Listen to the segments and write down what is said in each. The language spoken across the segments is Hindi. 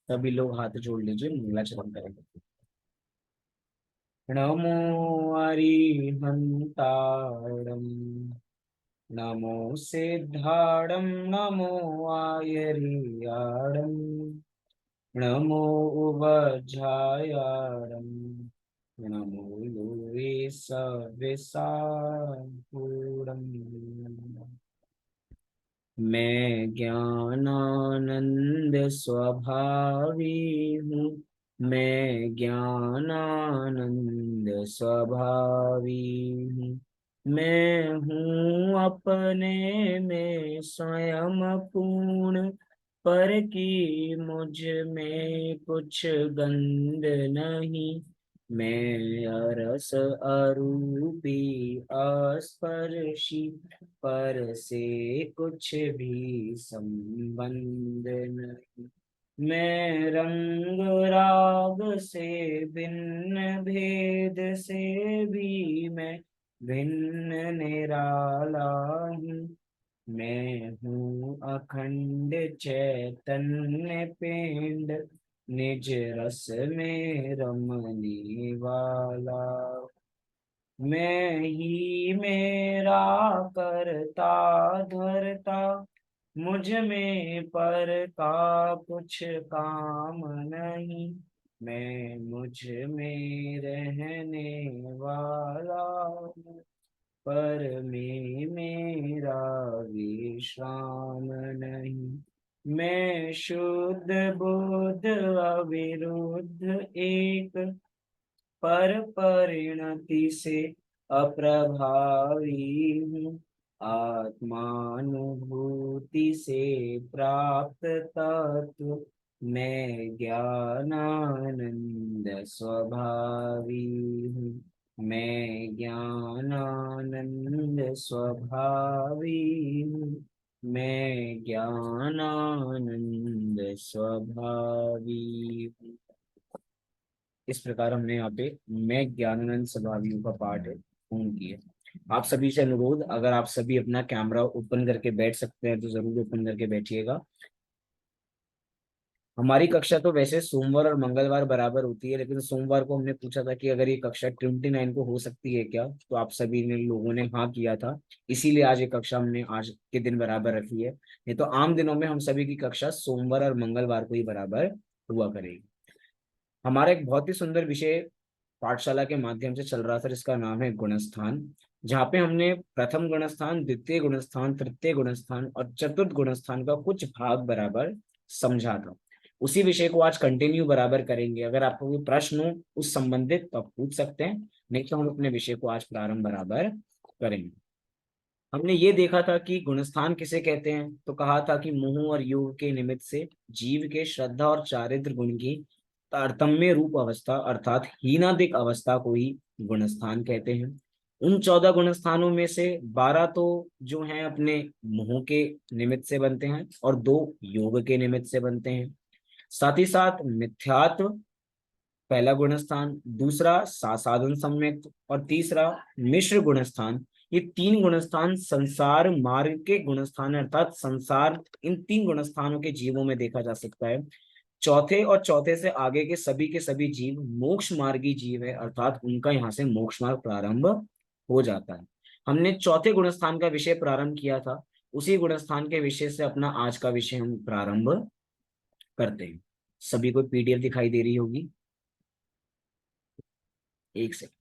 सभी लोग हाथ जोड़ लीजिए, मंगलाचरण करेंगे। नमो अरिहंताणं, नमो सिद्धाणं, नमो आयर्याणं, नमो उवज्झायाणं, नमो लोके सविसापूर्णम्। मैं ज्ञानानंद स्वभावी हूँ, मैं ज्ञानानंद स्वभावी हूँ। मैं हूँ अपने में स्वयं पूर्ण, पर की मुझ में कुछ गंध नहीं। मैं अरस अरूपी अस्पर्शी, पर से कुछ भी संबंध नहीं। मैं रंग राग से भिन्न, भेद से भी मैं भिन्न निराला हूँ। मैं हूँ अखंड चैतन्य पिंड, निज रस में रमने वाला। मैं ही मेरा करता धरता, मुझ में पर का कुछ काम नहीं। मैं मुझ में रहने वाला हूँ, पर में मेरा विश्राम नहीं। मैं शुद्ध बुद्ध अविरुद्ध एक, पर परिणति से अप्रभावी हूँ। आत्मानुभूति से प्राप्त तत्व, मैं ज्ञानानंद स्वभावी हूँ। मैं ज्ञानानंद स्वभावी हूँ। मैं ज्ञानानंद स्वभावी हूँ। इस प्रकार हमने यहाँ पे मैं ज्ञानानंद स्वभावियों का पाठ है पूर्ण किया। आप सभी से अनुरोध, अगर आप सभी अपना कैमरा ओपन करके बैठ सकते हैं तो जरूर ओपन करके बैठिएगा। हमारी कक्षा तो वैसे सोमवार और मंगलवार बराबर होती है, लेकिन सोमवार को हमने पूछा था कि अगर ये कक्षा 29 को हो सकती है क्या, तो आप सभी ने लोगों ने हाँ किया था। इसीलिए आज ये कक्षा हमने आज के दिन बराबर रखी है। नहीं तो आम दिनों में हम सभी की कक्षा सोमवार और मंगलवार को ही बराबर हुआ करेगी। हमारा एक बहुत ही सुंदर विषय पाठशाला के माध्यम से चल रहा था, जिसका नाम है गुणस्थान। जहाँ पे हमने प्रथम गुणस्थान, द्वितीय गुणस्थान, तृतीय गुणस्थान और चतुर्थ गुणस्थान का कुछ भाग बराबर समझा था। उसी विषय को आज कंटिन्यू बराबर करेंगे। अगर आपको कोई प्रश्न हो उस संबंधित तो आप पूछ सकते हैं, नहीं तो हम अपने विषय को आज प्रारंभ बराबर करेंगे। हमने ये देखा था कि गुणस्थान किसे कहते हैं, तो कहा था कि मोह और योग के निमित्त से जीव के श्रद्धा और चारित्र गुण की तारतम्य रूप अवस्था अर्थात हीनादिक अवस्था को ही गुणस्थान कहते हैं। उन 14 गुणस्थानों में से 12 तो जो हैं अपने मोह के निमित्त से बनते हैं और 2 योग के निमित्त से बनते हैं। साथ ही साथ मिथ्यात्व पहला गुणस्थान, दूसरा साधन सम्यक और तीसरा मिश्र गुणस्थान। ये 3 गुणस्थान संसार मार्ग के गुणस्थान अर्थात संसार इन 3 गुणस्थानों के जीवों में देखा जा सकता है। चौथे और चौथे से आगे के सभी जीव मोक्ष मार्गी जीव है, अर्थात उनका यहाँ से मोक्ष मार्ग प्रारंभ हो जाता है। हमने चौथे गुणस्थान का विषय प्रारंभ किया था। उसी गुणस्थान के विषय से अपना आज का विषय हम प्रारंभ करते हैं। सभी को पीडीएफ दिखाई दे रही होगी। एक सेकंड।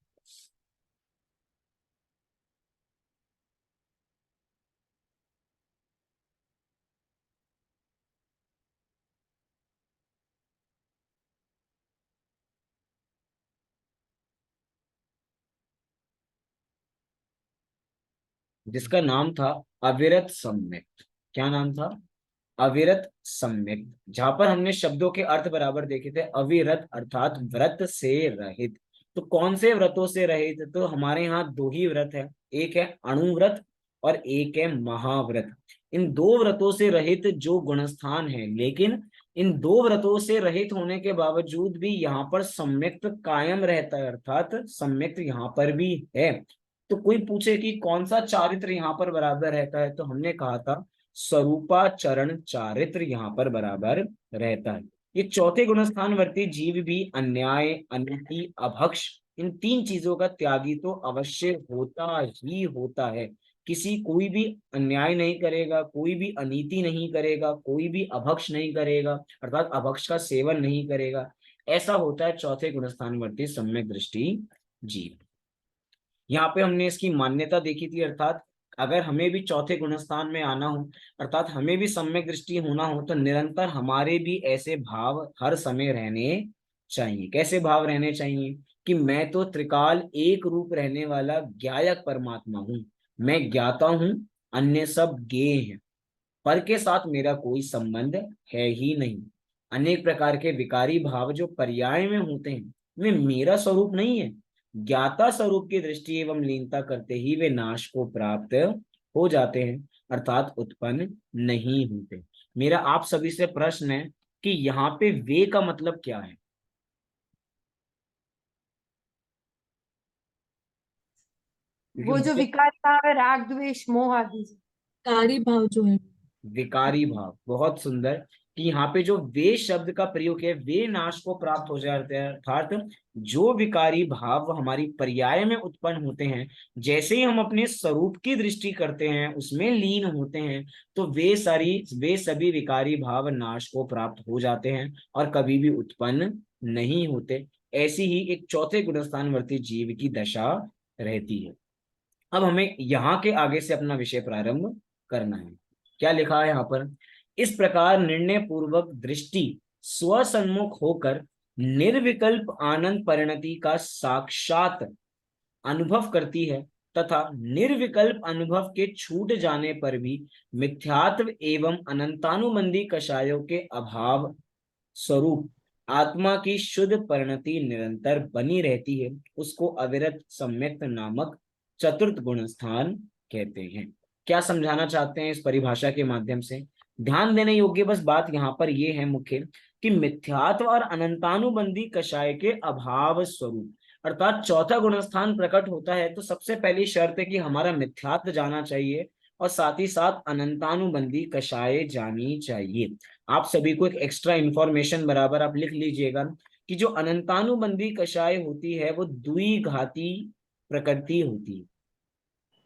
जिसका नाम था अविरत सम्यक। क्या नाम था? अविरत सम्यक। जहां पर हमने शब्दों के अर्थ बराबर देखे थे। अविरत अर्थात व्रत से रहित। तो कौन से व्रतों से रहित? तो हमारे यहाँ 2 ही व्रत है, एक है अणुव्रत और एक है महाव्रत। इन 2 व्रतों से रहित जो गुणस्थान है, लेकिन इन 2 व्रतों से रहित होने के बावजूद भी यहाँ पर सम्यक्त कायम रहता है, अर्थात सम्यक्त यहाँ पर भी है। तो कोई पूछे कि कौन सा चारित्र यहाँ पर बराबर रहता है, तो हमने कहा था स्वरूपाचरण चारित्र यहाँ पर बराबर रहता है। ये चौथे गुणस्थानवर्ती जीव भी अन्याय, अनिति, अभक्ष, इन तीन चीजों का त्यागी तो अवश्य होता ही होता है। किसी कोई भी अन्याय नहीं करेगा, कोई भी अनीति नहीं करेगा, कोई भी अभक्ष नहीं करेगा, अर्थात अभक्ष का सेवन नहीं करेगा। ऐसा होता है चौथे गुणस्थानवर्ती सम्यक दृष्टि जीव। यहाँ पे हमने इसकी मान्यता देखी थी, अर्थात अगर हमें भी चौथे गुणस्थान में आना हो, अर्थात हमें भी सम्यक दृष्टि होना हो, तो निरंतर हमारे भी ऐसे भाव हर समय रहने चाहिए। कैसे भाव रहने चाहिए? कि मैं तो त्रिकाल एक रूप रहने वाला ज्ञायक परमात्मा हूँ, मैं ज्ञाता हूँ, अन्य सब ज्ञेय हैं, पर के साथ मेरा कोई संबंध है ही नहीं। अनेक प्रकार के विकारी भाव जो पर्याय में होते हैं, वे मेरा स्वरूप नहीं है। ज्ञाता स्वरूप की दृष्टि एवं लीनता करते ही वे नाश को प्राप्त हो जाते हैं, अर्थात उत्पन्न नहीं होते। मेरा आप सभी से प्रश्न है कि यहाँ पे वे का मतलब क्या है? क्योंकि वो जो मुझे विकार भाव है, राग द्वेष मोह आदि। कारी भाव जो है। विकारी भाव, बहुत सुंदर। कि यहाँ पे जो वे शब्द का प्रयोग है, वे नाश को प्राप्त हो जाते हैं, अर्थात जो विकारी भाव हमारी पर्याय में उत्पन्न होते हैं, जैसे ही हम अपने स्वरूप की दृष्टि करते हैं, उसमें लीन होते हैं, तो वे सभी विकारी भाव नाश को प्राप्त हो जाते हैं और कभी भी उत्पन्न नहीं होते। ऐसी ही एक चौथे गुणस्थानवर्ती जीव की दशा रहती है। अब हमें यहाँ के आगे से अपना विषय प्रारंभ करना है। क्या लिखा है यहाँ पर? इस प्रकार निर्णय पूर्वक दृष्टि स्वसन्मुख होकर निर्विकल्प आनंद परिणति का साक्षात अनुभव करती है, तथा निर्विकल्प अनुभव के छूट जाने पर भी मिथ्यात्व एवं अनंतानुबंधी कषायों के अभाव स्वरूप आत्मा की शुद्ध परिणति निरंतर बनी रहती है, उसको अविरत सम्यक्त नामक चतुर्थ गुण स्थान कहते हैं। क्या समझाना चाहते हैं इस परिभाषा के माध्यम से? ध्यान देने योग्य बस बात यहाँ पर यह है मुख्य, कि मिथ्यात्व और अनंतानुबंधी कषाय के अभाव स्वरूप, अर्थात चौथा गुणस्थान प्रकट होता है तो सबसे पहली शर्त है कि हमारा मिथ्यात्व जाना चाहिए और साथ ही साथ अनंतानुबंधी कषाय जानी चाहिए। आप सभी को एक एक्स्ट्रा इंफॉर्मेशन बराबर आप लिख लीजिएगा कि जो अनंतानुबंधी कषाय होती है वो द्विघाती प्रकृति होती है।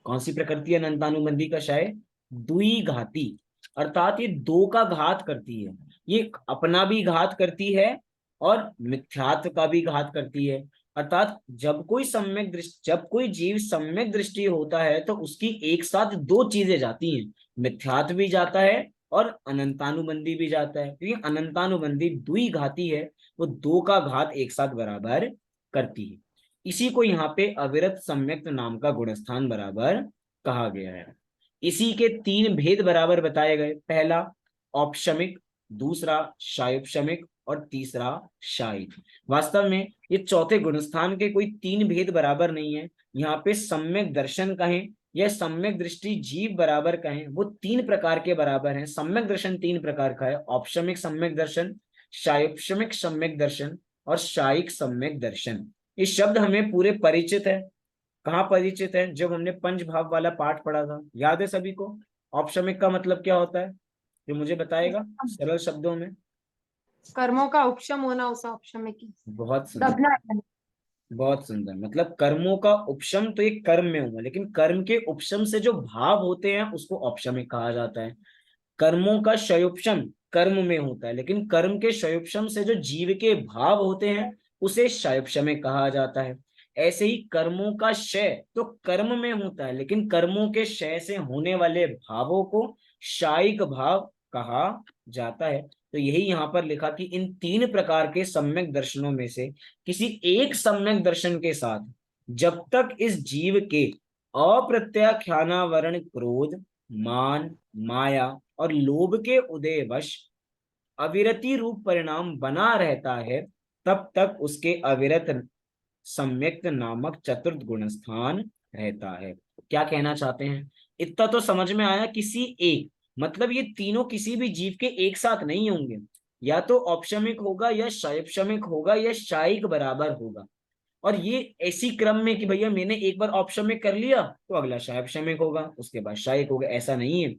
कौन सी प्रकृति है अनंतानुबंधी कषाय? द्विघाती, अर्थात ये दो का घात करती है। ये अपना भी घात करती है और मिथ्यात्व का भी घात करती है। अर्थात जब कोई जीव सम्यक दृष्टि होता है तो उसकी एक साथ दो चीजें जाती हैं, मिथ्यात्व भी जाता है और अनंतानुबंधी भी जाता है, क्योंकि अनंतानुबंधी द्विघाती है, वो दो का घात एक साथ बराबर करती है। इसी को यहाँ पे अविरत सम्यक्त नाम का गुणस्थान बराबर कहा गया है। इसी के तीन भेद बराबर बताए गए, पहला औपशमिक, दूसरा शायोपशमिक और तीसरा शायिक। वास्तव में ये चौथे गुणस्थान के कोई तीन भेद बराबर नहीं है। यहाँ पे सम्यक दर्शन कहें या सम्यक दृष्टि जीव बराबर कहें, वो तीन प्रकार के बराबर हैं। सम्यक दर्शन तीन प्रकार का है, औपशमिक सम्यक दर्शन, शायोपशमिक सम्यक दर्शन और शायिक सम्यक दर्शन। ये शब्द हमें पूरे परिचित है। कहाँ परिचित है? जब हमने पंच भाव वाला पाठ पढ़ा था, याद है सभी को? औपशमिक का मतलब क्या होता है, जो मुझे बताएगा सरल शब्दों में? कर्मों का उपशम होना, उस उपशम में की बहुत सुंदर, दबना। बहुत सुंदर। मतलब कर्मों का उपशम तो एक कर्म में हुआ, लेकिन कर्म के उपशम से जो भाव होते हैं उसको औपशमिक कहा जाता है। कर्मों का क्षयोपशम कर्म में होता है, लेकिन कर्म के क्षयोपशम से जो जीव के भाव होते हैं उसे क्षयोपशमिक कहा जाता है। ऐसे ही कर्मों का क्षय तो कर्म में होता है, लेकिन कर्मों के क्षय से होने वाले भावों को शायिक भाव कहा जाता है। तो यही यहाँ पर लिखा कि इन तीन प्रकार के सम्यक दर्शनों में से किसी एक सम्यक दर्शन के साथ जब तक इस जीव के अप्रत्याख्यानावरण क्रोध, मान, माया और लोभ के उदयवश अविरति रूप परिणाम बना रहता है, तब तक उसके अविरत सम्यक्त नामक चतुर्थ गुण स्थान रहता है। क्या कहना चाहते हैं? इतना तो समझ में आया। किसी एक, मतलब ये तीनों किसी भी जीव के एक साथ नहीं होंगे, या तो औपशमिक होगा या शायपशमिक होगा या शायिक बराबर होगा। और ये ऐसी क्रम में कि भैया मैंने एक बार औपशमिक कर लिया तो अगला शायपशमिक होगा, उसके बाद शायिक होगा, ऐसा नहीं है।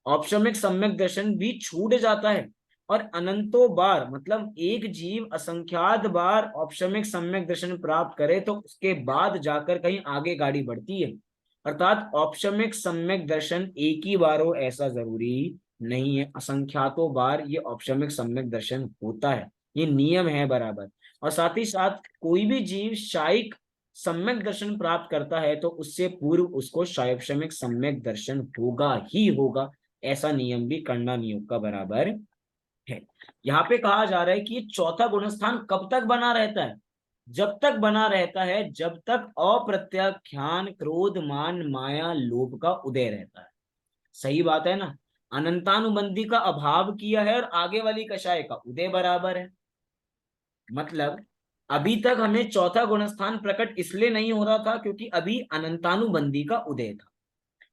औपशमिक सम्यक दर्शन भी छूट जाता है और अनंतो बार मतलब एक जीव असंख्यात बार औपशमिक सम्यक दर्शन प्राप्त करे तो उसके बाद जाकर कहीं आगे गाड़ी बढ़ती है। अर्थात औपशमिक सम्यक दर्शन एक ही बार हो ऐसा जरूरी नहीं है, असंख्यातों बार ये औपशमिक सम्यक दर्शन होता है, ये नियम है बराबर। और साथ ही साथ कोई भी जीव शायिक सम्यक दर्शन प्राप्त करता है तो उससे पूर्व उसको शायपशमिक सम्यक दर्शन होगा ही होगा, ऐसा नियम भी कर्ण नियोग का बराबर है। यहाँ पे कहा जा रहा है कि ये चौथा गुणस्थान कब तक बना रहता है, जब तक बना रहता है जब तक अप्रत्याख्यान क्रोध मान माया लोभ का उदय रहता है। सही बात है ना, अनंतानुबंधी का अभाव किया है और आगे वाली कषाय का उदय बराबर है। मतलब अभी तक हमें चौथा गुणस्थान प्रकट इसलिए नहीं हो रहा था क्योंकि अभी अनंतानुबंधी का उदय था,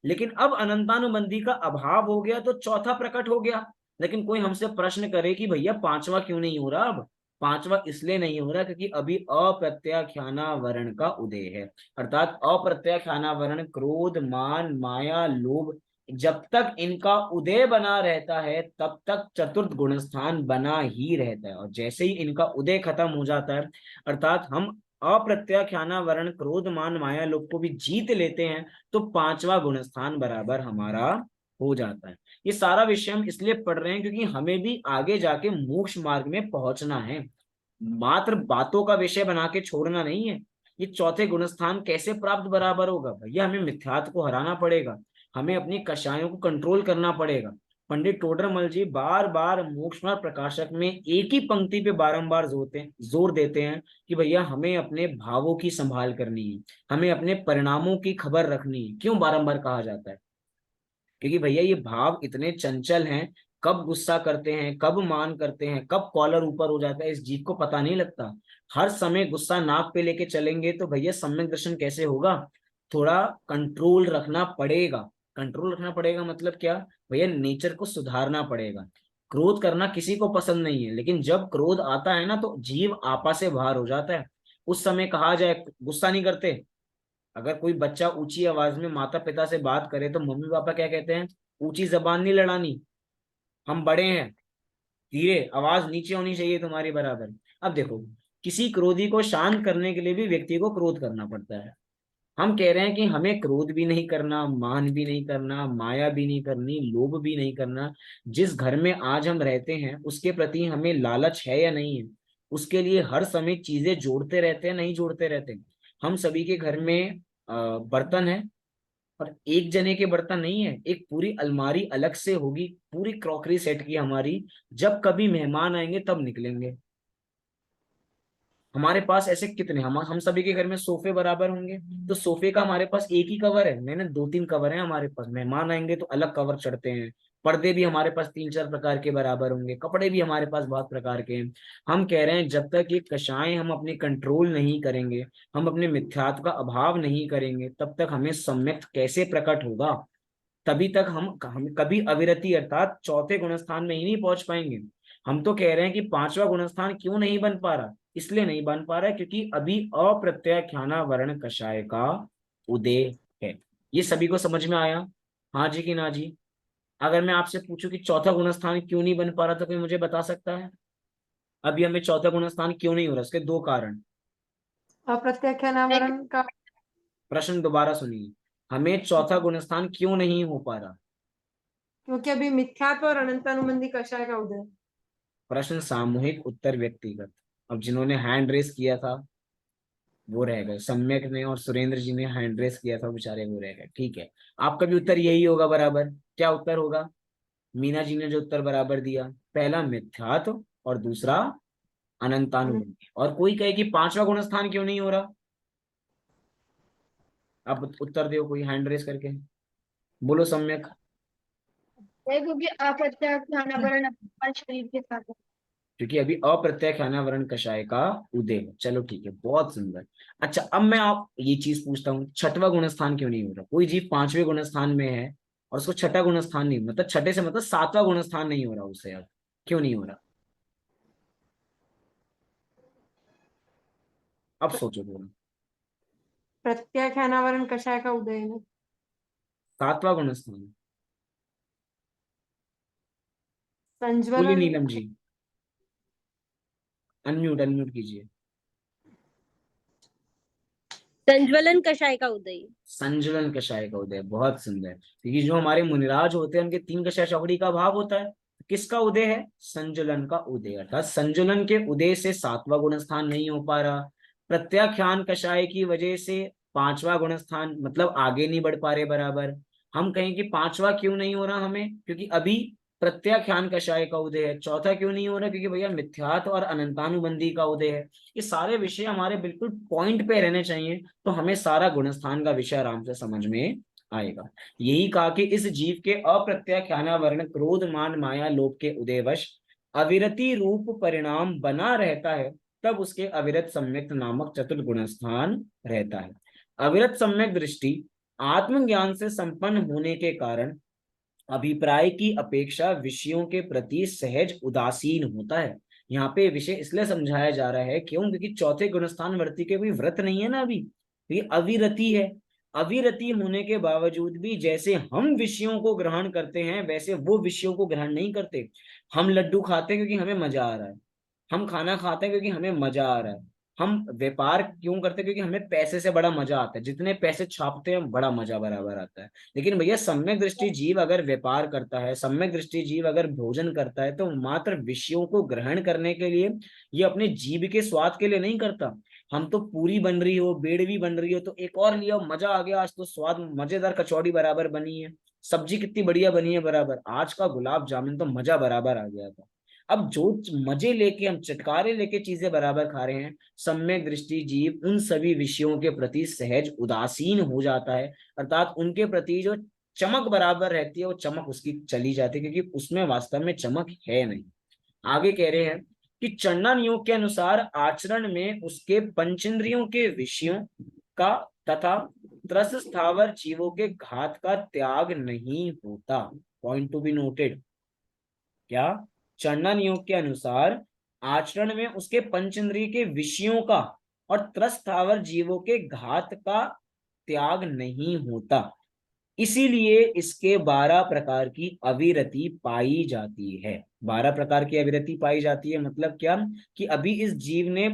लेकिन अब अनंतानुबंधी का अभाव हो गया तो चौथा प्रकट हो गया। लेकिन कोई हमसे प्रश्न करे कि भैया पांचवा क्यों नहीं हो रहा, अब पांचवा इसलिए नहीं हो रहा क्योंकि अभी अप्रत्याख्यानावरण का उदय है। अर्थात अप्रत्याख्यानावरण क्रोध मान माया लोभ, जब तक इनका उदय बना रहता है तब तक चतुर्थ गुणस्थान बना ही रहता है, और जैसे ही इनका उदय खत्म हो जाता है अर्थात हम अप्रत्याख्यानावरण क्रोध मान माया लोभ को भी जीत लेते हैं तो पांचवा गुणस्थान बराबर हमारा हो जाता है। ये सारा विषय हम इसलिए पढ़ रहे हैं क्योंकि हमें भी आगे जाके मोक्ष मार्ग में पहुंचना है, मात्र बातों का विषय बना के छोड़ना नहीं है। ये चौथे गुणस्थान कैसे प्राप्त बराबर होगा, भैया हमें मिथ्यात्व को हराना पड़ेगा, हमें अपनी कषायों को कंट्रोल करना पड़ेगा। पंडित टोडरमल जी बार बार मोक्ष मार्ग प्रकाशक में एक ही पंक्ति पे बारंबार जोर देते हैं कि भैया हमें अपने भावों की संभाल करनी है, हमें अपने परिणामों की खबर रखनी है। क्यों बारंबार कहा जाता है, क्योंकि भैया ये भाव इतने चंचल हैं, कब गुस्सा करते हैं कब मान करते हैं कब कॉलर ऊपर हो जाता है इस जीव को पता नहीं लगता। हर समय गुस्सा नाक पे लेके चलेंगे तो भैया सम्यक दर्शन कैसे होगा, थोड़ा कंट्रोल रखना पड़ेगा। कंट्रोल रखना पड़ेगा मतलब क्या, भैया नेचर को सुधारना पड़ेगा। क्रोध करना किसी को पसंद नहीं है, लेकिन जब क्रोध आता है ना तो जीव आपा से बाहर हो जाता है। उस समय कहा जाए गुस्सा नहीं करते, अगर कोई बच्चा ऊंची आवाज में माता पिता से बात करे तो मम्मी पापा क्या कहते हैं, ऊंची जबान नहीं लड़ानी, हम बड़े हैं, धीरे आवाज नीचे होनी चाहिए तुम्हारी बराबर। अब देखो, किसी क्रोधी को शांत करने के लिए भी व्यक्ति को क्रोध करना पड़ता है। हम कह रहे हैं कि हमें क्रोध भी नहीं करना, मान भी नहीं करना, माया भी नहीं करनी, लोभ भी नहीं करना। जिस घर में आज हम रहते हैं उसके प्रति हमें लालच है या नहीं है, उसके लिए हर समय चीजें जोड़ते रहते हैं नहीं जोड़ते रहते हैं। हम सभी के घर में बर्तन है, और एक जने के बर्तन नहीं है, एक पूरी अलमारी अलग से होगी, पूरी क्रॉकरी सेट की हमारी, जब कभी मेहमान आएंगे तब निकलेंगे। हमारे पास ऐसे कितने, हम सभी के घर में सोफे बराबर होंगे, तो सोफे का हमारे पास एक ही कवर है, नहीं ना, दो तीन कवर हैं हमारे पास, मेहमान आएंगे तो अलग कवर चढ़ते हैं। पर्दे भी हमारे पास तीन चार प्रकार के बराबर होंगे, कपड़े भी हमारे पास बहुत प्रकार के हैं। हम कह रहे हैं जब तक ये कषाय हम अपनी कंट्रोल नहीं करेंगे, हम अपने मिथ्यात्व का अभाव नहीं करेंगे, तब तक हमें सम्यक कैसे प्रकट होगा, तभी तक हम कभी अविरति अर्थात चौथे गुणस्थान में ही नहीं पहुंच पाएंगे। हम तो कह रहे हैं कि पांचवा गुणस्थान क्यों नहीं बन पा रहा, इसलिए नहीं बन पा रहा है क्योंकि अभी अप्रत्याख्याना वर्ण कषाय का उदय है। ये सभी को समझ में आया, हाँ जी कि ना जी। अगर मैं आपसे पूछूं कि चौथा गुणस्थान क्यों नहीं बन पा रहा तो कोई मुझे बता सकता है, अभी हमें चौथा गुणस्थान क्यों नहीं हो रहा, इसके दो कारण। अप्रत्याख्यानावरण का, प्रश्न दोबारा सुनिए, हमें चौथा गुणस्थान क्यों नहीं हो पा रहा। क्योंकि अभी मिथ्यात्व और अनंतानुबंधी कषाय का उदय। प्रश्न सामूहिक, उत्तर व्यक्तिगत। अब जिन्होंने हैंड रेस किया था वो रह गए, सम्यक ने और सुरेंद्र जी ने हैंड रेस किया था बेचारे, वो रह गए। ठीक है, आपका भी उत्तर यही होगा बराबर। क्या उत्तर होगा, मीना जी ने जो उत्तर बराबर दिया, पहला मिथ्यात्व और दूसरा अनंतानुबंधी। और कोई कहे कि पांचवा गुणस्थान क्यों नहीं हो रहा, आप उत्तर दो कोई हैंड रेस करके, बोलो सम्यक। क्योंकि अप्रत्याख्यानावरण अपने शरीर के साथ है। क्योंकि अभी अप्रत्याख्याना वर्ण कषाय का उदय है। चलो ठीक है, बहुत सुंदर। अच्छा अब मैं आप ये चीज पूछता हूँ, छठवां गुणस्थान क्यों नहीं हो रहा, कोई जीव पांचवें गुणस्थान में है और उसको छठा गुणस्थान नहीं, मतलब छठे से मतलब सातवां गुणस्थान नहीं हो रहा उससे, अब क्यों नहीं हो रहा, अब सोचो थोड़ा। प्रत्याख्यानावरण कषाय का उदय है। सातवां गुणस्थान, बोलिए संज्वलन नीलम जी, अनम्यूट अनम्यूट कीजिए। संज्वलन कषाय का उदय। संजुलन कषाय का उदय, बहुत सुंदर। क्योंकि जो हमारे मुनिराज होते हैं उनके तीन कषाय चौकड़ी का भाव होता है, किसका उदय है? संजुलन का उदय। अर्थात संजुलन के उदय से सातवां गुण स्थान नहीं हो पा रहा, प्रत्याख्यान कषाय की वजह से पांचवा गुण स्थान मतलब आगे नहीं बढ़ पा रहे बराबर। हम कहें कि पांचवा क्यों नहीं हो रहा हमें, क्योंकि अभी प्रत्याख्यान कषाय का उदय है। चौथा क्यों नहीं हो रहा? क्योंकि भैया मिथ्यात्व और अनंतानुबंधी का उदय है। ये सारे विषय हमारे बिल्कुल पॉइंट पे रहने चाहिए, तो हमें सारा गुणस्थान का विषय आराम से समझ में आएगा। यही कहा कि इस जीव के अप्रत्याख्यानावरण क्रोध मान माया लोभ के उदयवश अविरति रूप परिणाम बना रहता है, तब उसके अविरत सम्यक नामक चतुर्थ गुणस्थान रहता है। अविरत सम्यक दृष्टि आत्मज्ञान से संपन्न होने के कारण अभिप्राय की अपेक्षा विषयों के प्रति सहज उदासीन होता है। यहाँ पे विषय इसलिए समझाया जा रहा है, क्यों? क्योंकि चौथे गुणस्थान वर्ती के कोई व्रत नहीं है ना अभी, तो ये अविरति है। अविरति होने के बावजूद भी जैसे हम विषयों को ग्रहण करते हैं वैसे वो विषयों को ग्रहण नहीं करते। हम लड्डू खाते हैं क्योंकि हमें मजा आ रहा है, हम खाना खाते हैं क्योंकि हमें मजा आ रहा है, हम व्यापार क्यों करते हैं? क्योंकि हमें पैसे से बड़ा मजा आता है, जितने पैसे छापते हैं बड़ा मजा बराबर आता है। लेकिन भैया सम्यक दृष्टि जीव अगर व्यापार करता है, सम्यक दृष्टि जीव अगर भोजन करता है, तो मात्र विषयों को ग्रहण करने के लिए, ये अपने जीव के स्वाद के लिए नहीं करता। हम तो पूरी बन रही हो, बेड़वी बन रही हो तो एक और लिया, मजा आ गया, आज तो स्वाद मजेदार कचौड़ी बराबर बनी है, सब्जी कितनी बढ़िया बनी है बराबर, आज का गुलाब जामुन तो मजा बराबर आ गया था। अब जो मजे लेके हम चटकारे लेके चीजें बराबर खा रहे हैं, सम्यक दृष्टि जीव उन सभी विषयों के प्रति सहज उदासीन हो जाता है। अर्थात उनके प्रति जो चमक बराबर रहती है वो चमक उसकी चली जाती है, क्योंकि उसमें वास्तव में चमक है नहीं। आगे कह रहे हैं कि चंडन योग के अनुसार आचरण में उसके पंचेंद्रियों के विषयों का तथा त्रस स्थावर जीवों के घात का त्याग नहीं होता। Point to be noted. क्या? चंडन योग के अनुसार आचरण में उसके पंचेंद्रिय के विषयों का और त्रस स्थावर जीवों के घात का त्याग नहीं होता, इसीलिए इसके 12 प्रकार की अविरति पाई जाती है। 12 प्रकार की अविरति पाई जाती है मतलब क्या? कि अभी इस जीव ने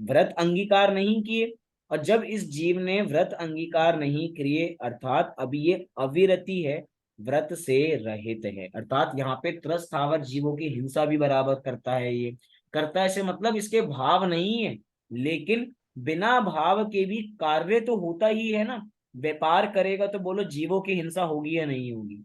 व्रत अंगीकार नहीं किए, और जब इस जीव ने व्रत अंगीकार नहीं किए अर्थात अभी ये अविरति है, व्रत से रहित है। अर्थात यहाँ पे त्रस स्थावर जीवों की हिंसा भी बराबर करता है। ये करता है से मतलब इसके भाव नहीं है, लेकिन बिना भाव के भी कार्य तो होता ही है ना। व्यापार करेगा तो बोलो जीवों की हिंसा होगी या नहीं होगी,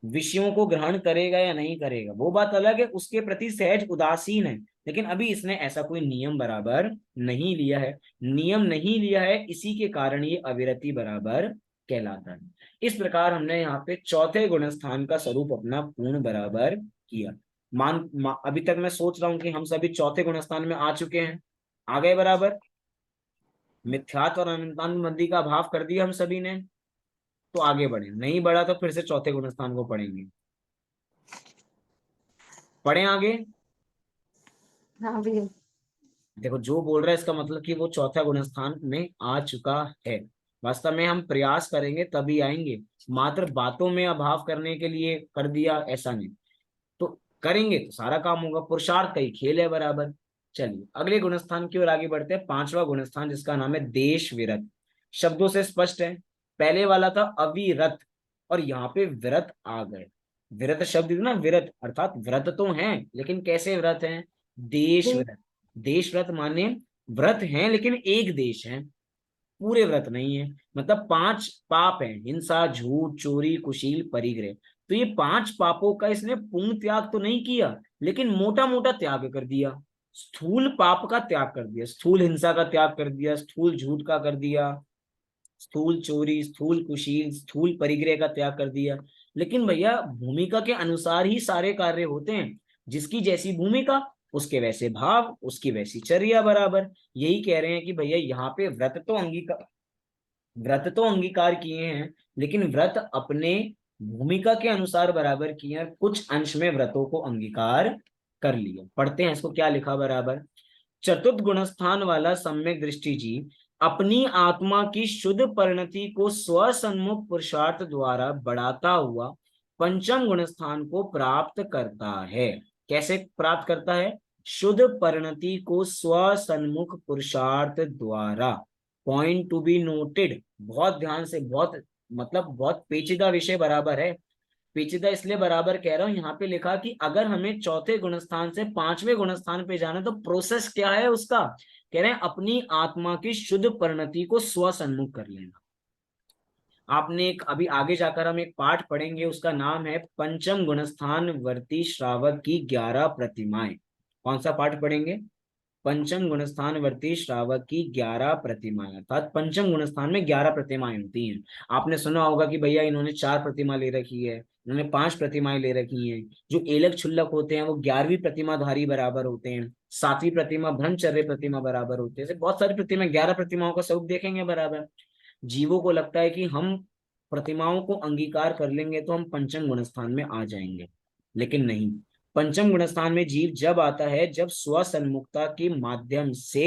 विषयों को ग्रहण करेगा या नहीं करेगा वो बात अलग है, उसके प्रति सहज उदासीन है। लेकिन अभी इसने ऐसा कोई नियम बराबर नहीं लिया है, नियम नहीं लिया है, इसी के कारण ये अविरति बराबर कहलाता है। इस प्रकार हमने यहाँ पे चौथे गुणस्थान का स्वरूप अपना पूर्ण बराबर किया। अभी तक मैं सोच रहा हूं कि हम सभी चौथे गुणस्थान में आ चुके हैं, आ गए बराबर। मिथ्यात्व और अनंतानुबंधी का भाव कर दिया हम सभी ने, तो आगे बढ़े। नहीं बढ़ा तो फिर से चौथे गुणस्थान को पढ़ेंगे। पढ़े आगे। हाँ भैया। देखो जो बोल रहा है इसका मतलब कि वो चौथा गुणस्थान में आ चुका है। वास्तव में हम प्रयास करेंगे तभी आएंगे, मात्र बातों में अभाव करने के लिए कर दिया ऐसा नहीं, तो करेंगे तो सारा काम होगा। पुरुषार्थ का ही खेल है बराबर। चलिए अगले गुणस्थान की ओर आगे बढ़ते हैं। पांचवा गुणस्थान जिसका नाम है देश विरत। शब्दों से स्पष्ट है, पहले वाला था अविरत और यहाँ पे विरत आ गए। विरत शब्द ना, विरत अर्थात व्रत तो हैं लेकिन कैसे व्रत हैं? देश व्रत। देश व्रत माने व्रत हैं लेकिन एक देश है, पूरे व्रत नहीं है। मतलब 5 पाप हैं, हिंसा झूठ चोरी कुशील परिग्रह। तो ये 5 पापों का इसने पूर्ण त्याग तो नहीं किया, लेकिन मोटा मोटा त्याग कर दिया। स्थूल पाप का त्याग कर दिया, स्थूल हिंसा का त्याग कर दिया, स्थूल झूठ का कर दिया, स्थूल चोरी स्थूल कुशील स्थूल परिग्रह का त्याग कर दिया। लेकिन भैया भूमिका के अनुसार ही सारे कार्य होते हैं, जिसकी जैसी भूमिका उसके वैसे भाव, उसकी वैसी चर्या बराबर। यही कह रहे हैं कि भैया यहाँ पे व्रत तो अंगीकार किए हैं, लेकिन व्रत अपने भूमिका के अनुसार बराबर किए हैं, कुछ अंश में व्रतों को अंगीकार कर लिया। पढ़ते हैं इसको, क्या लिखा बराबर। चतुर्थ गुणस्थान वाला सम्यक दृष्टि जीव अपनी आत्मा की शुद्ध परिणति को स्वसन्मुख पुरुषार्थ द्वारा बढ़ाता हुआ पंचम गुण स्थान को प्राप्त करता है। कैसे प्राप्त करता है? शुद्ध परिणति को स्वसन्मुख पुरुषार्थ द्वारा। पॉइंट टू बी नोटेड, बहुत ध्यान से, बहुत मतलब बहुत पेचीदा विषय बराबर है। पेचीदा इसलिए बराबर कह रहा हूं, यहाँ पे लिखा कि अगर हमें चौथे गुणस्थान से पांचवें गुणस्थान पे जाना है तो प्रोसेस क्या है उसका? कह रहे हैं अपनी आत्मा की शुद्ध परिणति को स्वसन्मुख कर लेना। आपने एक अभी आगे जाकर हम एक पाठ पढ़ेंगे, उसका नाम है पंचम गुणस्थान वर्ती श्रावक की 11 प्रतिमाएं। कौन सा पाठ पढ़ेंगे? पंचम गुणस्थान वर्ती श्रावक की 11 प्रतिमाएं। अर्थात पंचम गुणस्थान में 11 प्रतिमाएं होती हैं। आपने सुना होगा कि भैया इन्होंने 4 प्रतिमा ले रखी है, इन्होंने 5 प्रतिमाएं ले रखी हैं। जो एलक छुल्लक होते हैं वो 11वीं प्रतिमाधारी बराबर होते हैं, 7वीं प्रतिमा ब्रह्मचर्य प्रतिमा बराबर होते हैं। ऐसे बहुत सारी प्रतिमा, 11 प्रतिमाओं का स्वरूप देखेंगे बराबर। जीवों को लगता है कि हम प्रतिमाओं को अंगीकार कर लेंगे तो हम पंचम गुणस्थान में आ जाएंगे, लेकिन नहीं। पंचम गुणस्थान में जीव जब आता है जब स्वसन्मुखता के माध्यम से,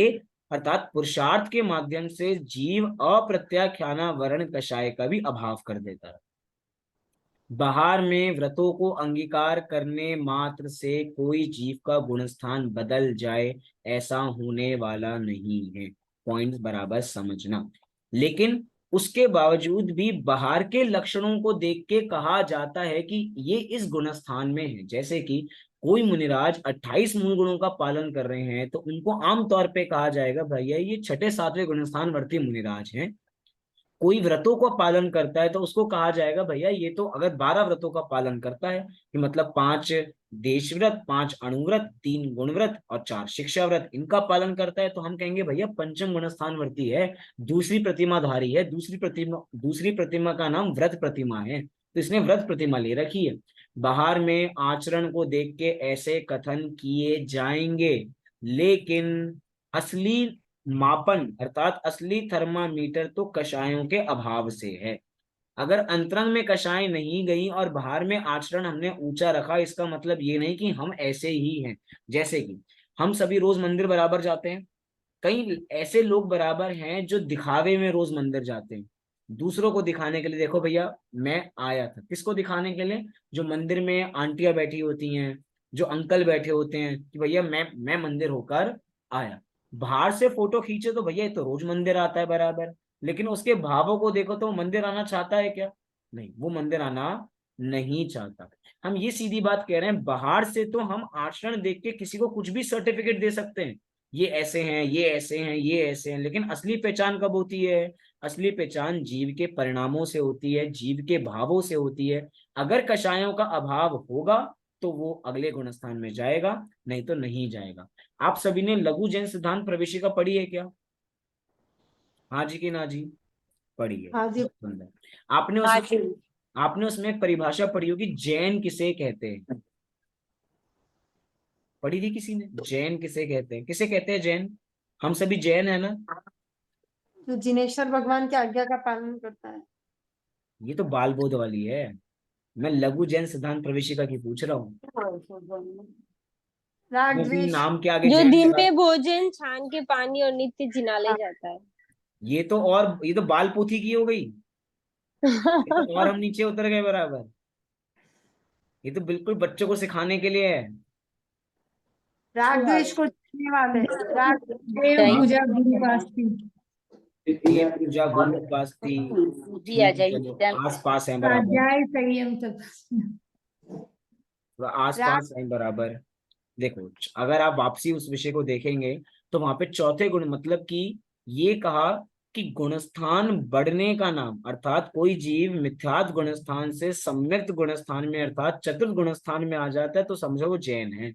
अर्थात पुरुषार्थ के माध्यम से जीव अप्रत्याख्याना वर्ण कषाय का भी अभाव कर देता है। बाहर में व्रतों को अंगीकार करने मात्र से कोई जीव का गुणस्थान बदल जाए, ऐसा होने वाला नहीं है। पॉइंट बराबर समझना। लेकिन उसके बावजूद भी बाहर के लक्षणों को देख के कहा जाता है कि ये इस गुणस्थान में है। जैसे कि कोई मुनिराज 28 मूल गुणों का पालन कर रहे हैं तो उनको आमतौर पे कहा जाएगा भैया ये छठे सातवें गुणस्थान वर्ती मुनिराज हैं। कोई व्रतों का पालन करता है तो उसको कहा जाएगा भैया ये तो, अगर 12 व्रतों का पालन करता है कि मतलब 5 देश व्रत, 5 अणुव्रत, 3 गुण व्रत और 4 शिक्षा व्रत, इनका पालन करता है तो हम कहेंगे भैया पंचम गुणस्थान वर्ती है, दूसरी प्रतिमाधारी है। दूसरी प्रतिमा का नाम व्रत प्रतिमा है, तो इसने व्रत प्रतिमा ले रखी है। बाहर में आचरण को देख के ऐसे कथन किए जाएंगे, लेकिन असली मापन अर्थात असली थर्मामीटर तो कषायों के अभाव से है। अगर अंतरंग में कषाय नहीं गई और बाहर में आचरण हमने ऊंचा रखा, इसका मतलब ये नहीं कि हम ऐसे ही हैं। जैसे कि हम सभी रोज मंदिर बराबर जाते हैं, कई ऐसे लोग बराबर हैं जो दिखावे में रोज मंदिर जाते हैं, दूसरों को दिखाने के लिए, देखो भैया मैं आया था। किसको दिखाने के लिए? जो मंदिर में आंटियां बैठी होती हैं, जो अंकल बैठे होते हैं, कि भैया मैं मंदिर होकर आया। बाहर से फोटो खींचे तो भैया ये तो रोज मंदिर आता है बराबर, लेकिन उसके भावों को देखो तो वो मंदिर आना चाहता है क्या? नहीं, वो मंदिर आना नहीं चाहता। हम ये सीधी बात कह रहे हैं, बाहर से तो हम आचरण देख के किसी को कुछ भी सर्टिफिकेट दे सकते हैं, ये ऐसे हैं, ये ऐसे हैं, ये ऐसे हैं, लेकिन असली पहचान कब होती है? असली पहचान जीव के परिणामों से होती है, जीव के भावों से होती है। अगर कषायों का अभाव होगा तो वो अगले गुणस्थान में जाएगा, नहीं तो नहीं जाएगा। आप सभी ने लघु जैन सिद्धांत प्रवेशिका पढ़ी है क्या? हाँ जी कि ना जी? पढ़ी है, हाँ जी। सुंदर। आपने उसमें एक परिभाषा पढ़ी होगी, जैन किसे कहते हैं? पढ़ी थी किसी ने? जैन किसे कहते हैं? किसे कहते हैं जैन? हम सभी जैन है ना? जो जिनेश्वर भगवान की आज्ञा का पालन करता है। ये तो बाल बोध वाली है, मैं लघु जैन सिद्धांत प्रवेशिका की पूछ रहा हूँ। राग वो भी द्वेष। नाम के आगे जो जैन दिन लगा। पे भोजन, छान के पानी और नित्य जिनाले जाता है। ये तो बाल पोथी की हो गई, ये तो और हम नीचे उतर गए बराबर। ये तो बिल्कुल बच्चों को सिखाने के लिए है। राग द्वेष को जीतने वाले। राग देव पूजा गुरुवास्ती। ये पूजा गुरु उपासती, जी आ ठीक है, जाइए। चलो आस पास है बराबर, स्वाध्याय संयम तक। थोड़ा आस राग पास है बराबर। देखो अगर आप वापसी उस विषय को देखेंगे तो वहां पे चौथे गुण, मतलब कि ये कहा कि गुणस्थान बढ़ने का नाम, अर्थात कोई जीव मिथ्यात गुणस्थान से सम्यक्त गुणस्थान में अर्थात चतुर्थ गुणस्थान में आ जाता है तो समझो वो जैन है।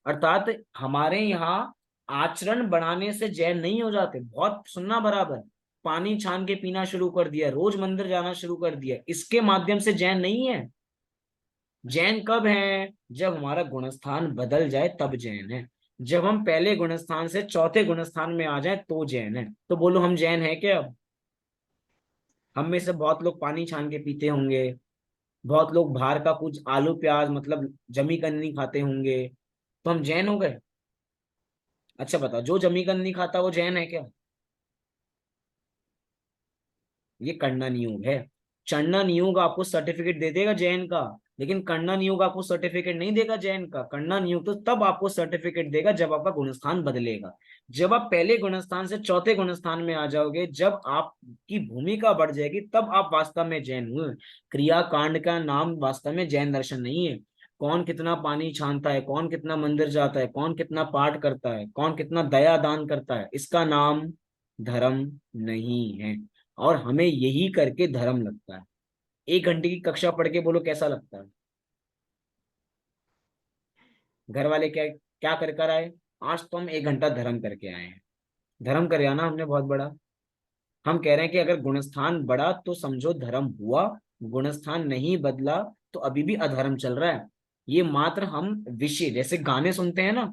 अर्थात हमारे यहाँ आचरण बढ़ाने से जैन नहीं हो जाते। बहुत सुनना बराबर, पानी छान के पीना शुरू कर दिया, रोज मंदिर जाना शुरू कर दिया, इसके माध्यम से जैन नहीं है। जैन कब है? जब हमारा गुणस्थान बदल जाए तब जैन है। जब हम पहले गुणस्थान से चौथे गुणस्थान में आ जाए तो जैन है। तो बोलो हम जैन है क्या? अब हम में से बहुत लोग पानी छान के पीते होंगे, बहुत लोग बाहर का कुछ आलू प्याज मतलब जमी कन नहीं खाते होंगे, तो हम जैन हो गए? अच्छा बताओ, जो जमी कन नहीं खाता वो जैन है क्या? ये करना नहीं योग है। चढ़ना नियोग आपको सर्टिफिकेट दे देगा जैन का, लेकिन करना नियोग आपको सर्टिफिकेट नहीं देगा जैन का। करना नियोग तो तब आपको सर्टिफिकेट देगा जब आपका गुणस्थान बदलेगा। जब आप पहले गुणस्थान से चौथे गुणस्थान में आ जाओगे, जब आपकी भूमिका बढ़ जाएगी, तब आप वास्तव में जैन हुए। क्रिया कांड का नाम वास्तव में जैन दर्शन नहीं है। कौन कितना पानी छानता है, कौन कितना मंदिर जाता है, कौन कितना पाठ करता है, कौन कितना दया दान करता है, इसका नाम धर्म नहीं है। और हमें यही करके धर्म लगता है। 1 घंटे की कक्षा पढ़ के बोलो कैसा लगता है? घर वाले क्या क्या कर कर आए? आज तो हम 1 घंटा धर्म करके आए हैं। धर्म कर आना हमने बहुत बड़ा। हम कह रहे हैं कि अगर गुणस्थान बढ़ा तो समझो धर्म हुआ, गुणस्थान नहीं बदला तो अभी भी अधर्म चल रहा है। ये मात्र हम विषय, जैसे गाने सुनते हैं ना,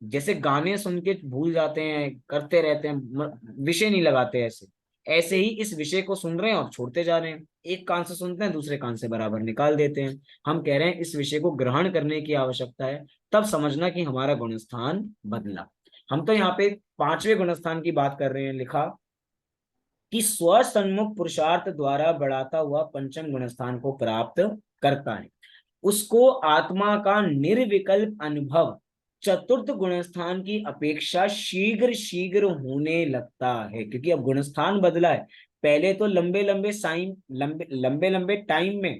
जैसे गाने सुन के भूल जाते हैं, करते रहते हैं, विषय नहीं लगाते, ऐसे ऐसे ही इस विषय को सुन रहे हैं और छोड़ते जा रहे हैं। एक कान से सुनते हैं, दूसरे कान से बराबर निकाल देते हैं। हम कह रहे हैं इस विषय को ग्रहण करने की आवश्यकता है, तब समझना कि हमारा गुणस्थान बदला। हम तो यहाँ पे 5वें गुणस्थान की बात कर रहे हैं। लिखा कि स्व सन्मुख पुरुषार्थ द्वारा बढ़ाता हुआ पंचम गुणस्थान को प्राप्त करता है, उसको आत्मा का निर्विकल्प अनुभव चतुर्थ गुणस्थान की अपेक्षा शीघ्र शीघ्र होने लगता है। क्योंकि अब गुणस्थान बदला है। पहले तो लंबे लंबे टाइम में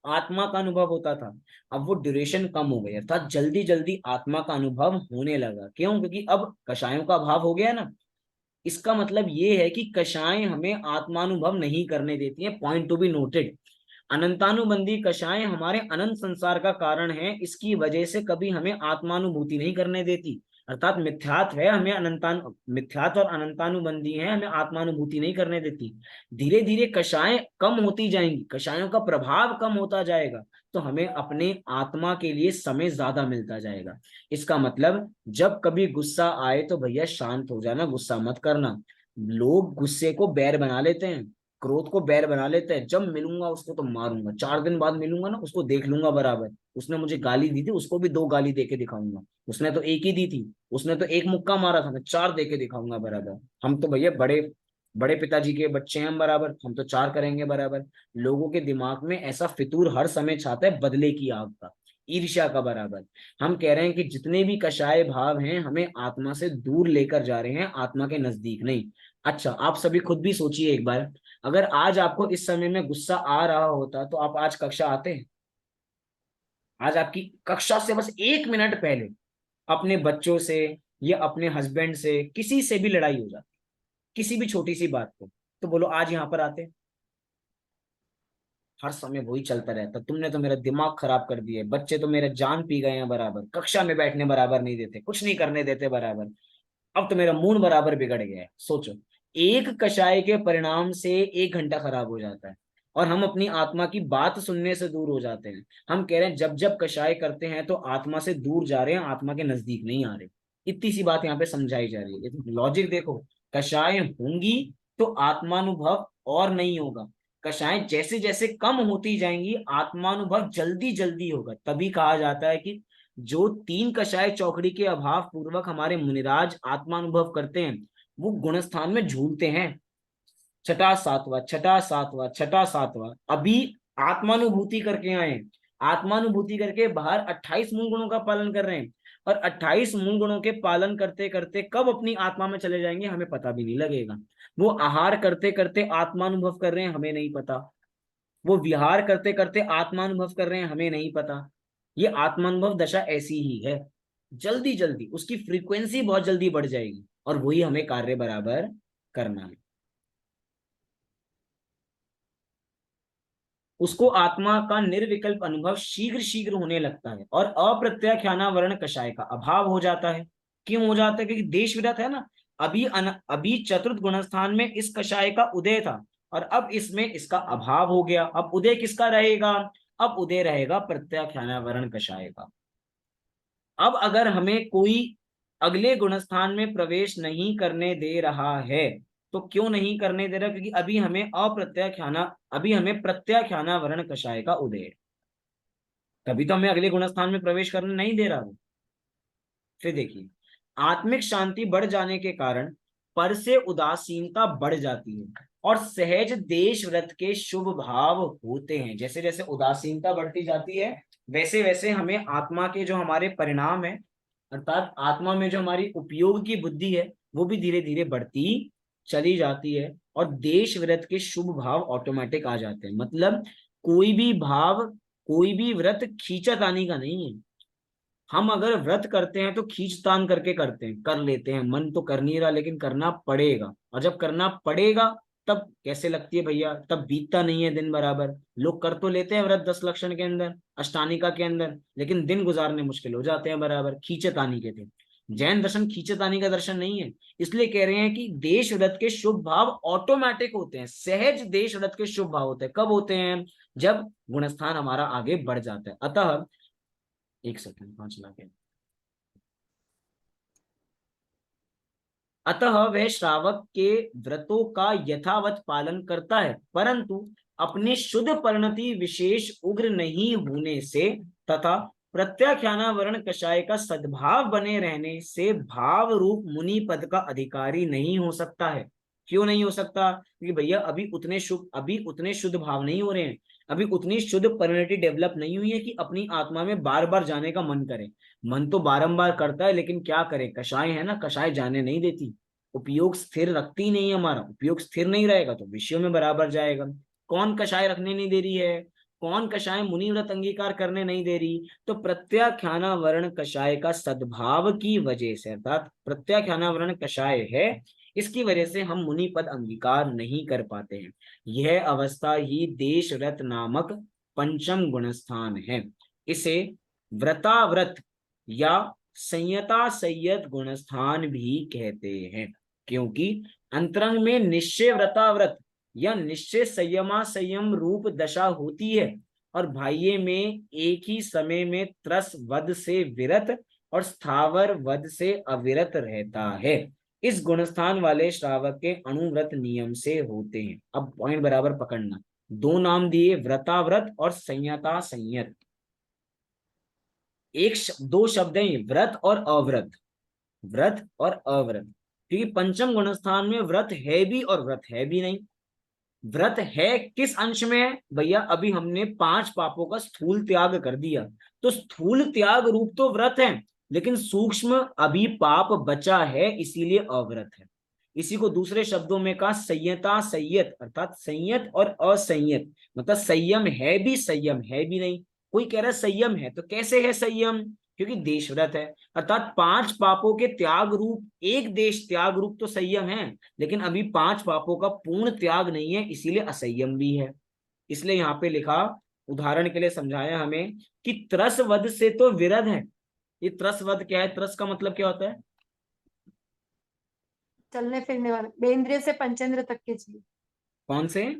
आत्मा का अनुभव होता था, अब वो ड्यूरेशन कम हो गई, अर्थात जल्दी जल्दी आत्मा का अनुभव होने लगा। क्यों? क्योंकि अब कषायों का अभाव हो गया ना। इसका मतलब ये है कि कषाएं हमें आत्मानुभव नहीं करने देती हैं। Point to be noted. अनंतानुबंधी कषाएं हमारे अनंत संसार का कारण है, इसकी वजह से कभी हमें आत्मानुभूति नहीं करने देती। अर्थात मिथ्यात्व है, हमें मिथ्यात्व और अनंतानुबंधी है, हमें आत्मानुभूति नहीं करने देती। धीरे धीरे कषाएं कम होती जाएंगी, कषायों का प्रभाव कम होता जाएगा, तो हमें अपने आत्मा के लिए समय ज्यादा मिलता जाएगा। इसका मतलब जब कभी गुस्सा आए तो भैया शांत हो जाना, गुस्सा मत करना। लोग गुस्से को बैर बना लेते हैं, क्रोध को बैर बना लेते हैं। जब मिलूंगा उसको तो मारूंगा, 4 दिन बाद मिलूंगा ना उसको देख लूंगा बराबर। उसने मुझे गाली दी थी, उसको भी 2 गाली दे के दिखाऊंगा। उसने तो एक ही दी थी, उसने तो एक मुक्का मारा था, मैं 4 दे के दिखाऊंगा बराबर। हम तो भैया बड़े बड़े पिताजी के बच्चे हैं हम बराबर, हम तो 4 करेंगे बराबर। लोगों के दिमाग में ऐसा फितूर हर समय छाता है, बदले की आग का, ईर्ष्या का बराबर। हम कह रहे हैं कि जितने भी कषाय भाव हैं हमें आत्मा से दूर लेकर जा रहे हैं, आत्मा के नजदीक नहीं। अच्छा, आप सभी खुद भी सोचिए एक बार, अगर आज आपको इस समय में गुस्सा आ रहा होता तो आप आज कक्षा आते हैं? आज आपकी कक्षा से बस 1 मिनट पहले अपने बच्चों से या अपने हस्बैंड से किसी से भी लड़ाई हो जाती, किसी भी छोटी सी बात को, तो बोलो आज यहाँ पर आते? हर समय वही चलता रहता, तुमने तो मेरा दिमाग खराब कर दिया, बच्चे तो मेरा जान पी गए हैं बराबर, कक्षा में बैठने बराबर नहीं देते, कुछ नहीं करने देते बराबर, अब तो मेरा मूड बराबर बिगड़ गया है। सोचो, एक कषाय के परिणाम से 1 घंटा खराब हो जाता है और हम अपनी आत्मा की बात सुनने से दूर हो जाते हैं। हम कह रहे हैं जब जब कषाय करते हैं तो आत्मा से दूर जा रहे हैं, आत्मा के नजदीक नहीं आ रहे। इतनी सी बात यहाँ पे समझाई जा रही है। लॉजिक देखो, कषाय होंगी तो आत्मानुभव और नहीं होगा, कषाय जैसे जैसे कम होती जाएंगी आत्मानुभव जल्दी जल्दी होगा। तभी कहा जाता है कि जो 3 कषाय चौकड़ी के अभाव पूर्वक हमारे मुनिराज आत्मानुभव करते हैं, वो गुणस्थान में झूलते हैं। छठा सातवां, छठा सातवां, छठा सातवां, अभी आत्मानुभूति करके आए, आत्मानुभूति करके बाहर 28 मूल गुणों का पालन कर रहे हैं। और 28 मूल गुणों के पालन करते करते कब अपनी आत्मा में चले जाएंगे हमें पता भी नहीं लगेगा। वो आहार करते करते आत्मानुभव कर रहे हैं, हमें नहीं पता। वो विहार करते करते आत्मानुभव कर रहे हैं, हमें नहीं पता। ये आत्मानुभव दशा ऐसी ही है, जल्दी जल्दी उसकी फ्रीक्वेंसी बहुत जल्दी बढ़ जाएगी और वही हमें कार्य बराबर करना है। उसको आत्मा का निर्विकल्प अनुभव शीघ्र शीघ्र होने लगता है और अप्रत्याख्यानावरण कषाय का अभाव हो जाता है। क्यों हो जाता है? क्योंकि देश विरत है ना। अभी चतुर्थ गुणस्थान में इस कषाय का उदय था और अब इसमें इसका अभाव हो गया। अब उदय किसका रहेगा? अब उदय रहेगा प्रत्याख्यानावरण कषाय का। अब अगर हमें कोई अगले गुणस्थान में प्रवेश नहीं करने दे रहा है, तो क्यों नहीं करने दे रहा? क्योंकि अभी हमें प्रत्याख्यानावरण कषाय का उदय है, तभी तो हमें अगले गुणस्थान में प्रवेश करने नहीं दे रहा वो। फिर देखिए, आत्मिक शांति बढ़ जाने के कारण पर से उदासीनता बढ़ जाती है और सहज देश व्रत के शुभ भाव होते हैं। जैसे जैसे उदासीनता बढ़ती जाती है वैसे वैसे हमें आत्मा के जो हमारे परिणाम है, अर्थात आत्मा में जो हमारी उपयोग की बुद्धि है, वो भी धीरे धीरे बढ़ती चली जाती है और देश व्रत के शुभ भाव ऑटोमेटिक आ जाते हैं। मतलब कोई भी भाव, कोई भी व्रत खींचातानी का नहीं है। हम अगर व्रत करते हैं तो खींचतान करके करते हैं, कर लेते हैं, मन तो कर नहीं रहा लेकिन करना पड़ेगा। और जब करना पड़ेगा तब कैसे लगती है भैया, तब बीतता नहीं है दिन बराबर। लोग कर तो लेते हैं व्रत 10 लक्षण के अंदर, अष्टानिका के अंदर, लेकिन दिन गुजारने मुश्किल हो जाते हैं बराबर, खींचतानी के थे। जैन दर्शन खींचतानी का दर्शन नहीं है। इसलिए कह रहे हैं कि देश व्रत के शुभ भाव ऑटोमेटिक होते हैं। सहज देश व्रत के शुभ भाव होते हैं। कब होते हैं? जब गुणस्थान हमारा आगे बढ़ जाता है। अतः एक सेकंड 5 लाख है। अतः वह श्रावक के व्रतों का यथावत पालन करता है, परंतु अपने शुद्ध परिणति विशेष उग्र नहीं होने से तथा प्रत्याख्यानावरण कषाय का सद्भाव बने रहने से भाव रूप मुनि पद का अधिकारी नहीं हो सकता है। क्यों नहीं हो सकता? क्योंकि भैया अभी उतने शुद्ध भाव नहीं हो रहे हैं, अभी उतनी शुद्ध परिणति डेवलप नहीं हुई है कि अपनी आत्मा में बार बार जाने का मन करे। मन तो बारंबार करता है लेकिन क्या करे, कषाय है ना, कषाय जाने नहीं देती, उपयोग स्थिर रखती नहीं है। हमारा उपयोग स्थिर नहीं रहेगा तो विषयों में बराबर जाएगा। कौन कषाय रखने नहीं दे रही है? कौन कषाय मुनि व्रत अंगीकार करने नहीं दे रही? तो प्रत्याख्यानावरण कषाय का सद्भाव की वजह से, अर्थात प्रत्याख्यानावरण कषाय है, इसकी वजह से हम मुनि पद अंगीकार नहीं कर पाते हैं। यह अवस्था ही देश व्रत नामक पंचम गुणस्थान है। इसे व्रताव्रत या संयता संयत गुणस्थान भी कहते हैं, क्योंकि अंतरंग में निश्चय व्रताव्रत या निश्चय संयमा संयम रूप दशा होती है और बाह्य में एक ही समय में त्रस वध से विरत और स्थावर वध से अविरत रहता है। इस गुणस्थान वाले श्रावक के अणुव्रत नियम से होते हैं। अब पॉइंट बराबर पकड़ना, दो नाम दिए, व्रताव्रत और संयता संयत। दो शब्द हैं, व्रत और अव्रत, व्रत और अव्रत। क्योंकि पंचम गुणस्थान में व्रत है भी और व्रत है भी नहीं। व्रत है किस अंश में है भैया? अभी हमने 5 पापों का स्थूल त्याग कर दिया, तो स्थूल त्याग रूप तो व्रत है, लेकिन सूक्ष्म अभी पाप बचा है, इसीलिए अव्रत है। इसी को दूसरे शब्दों में कहा संयता संयत, अर्थात संयत और असंयत। मतलब संयम है भी, संयम है भी नहीं। कोई कह रहा है संयम है, तो कैसे है संयम? क्योंकि देश व्रत है, अर्थात 5 पापों के त्याग रूप, एक देश त्याग रूप तो संयम है, लेकिन अभी 5 पापों का पूर्ण त्याग नहीं है, इसीलिए असंयम भी है। इसलिए यहाँ पे लिखा, उदाहरण के लिए समझाया हमें कि त्रस वध से तो विरध है। ये त्रस वध क्या है? त्रस का मतलब क्या होता है? चलने फिरने वाले, बेंद्रिय से पंचेंद्र तक के जीव। कौन से?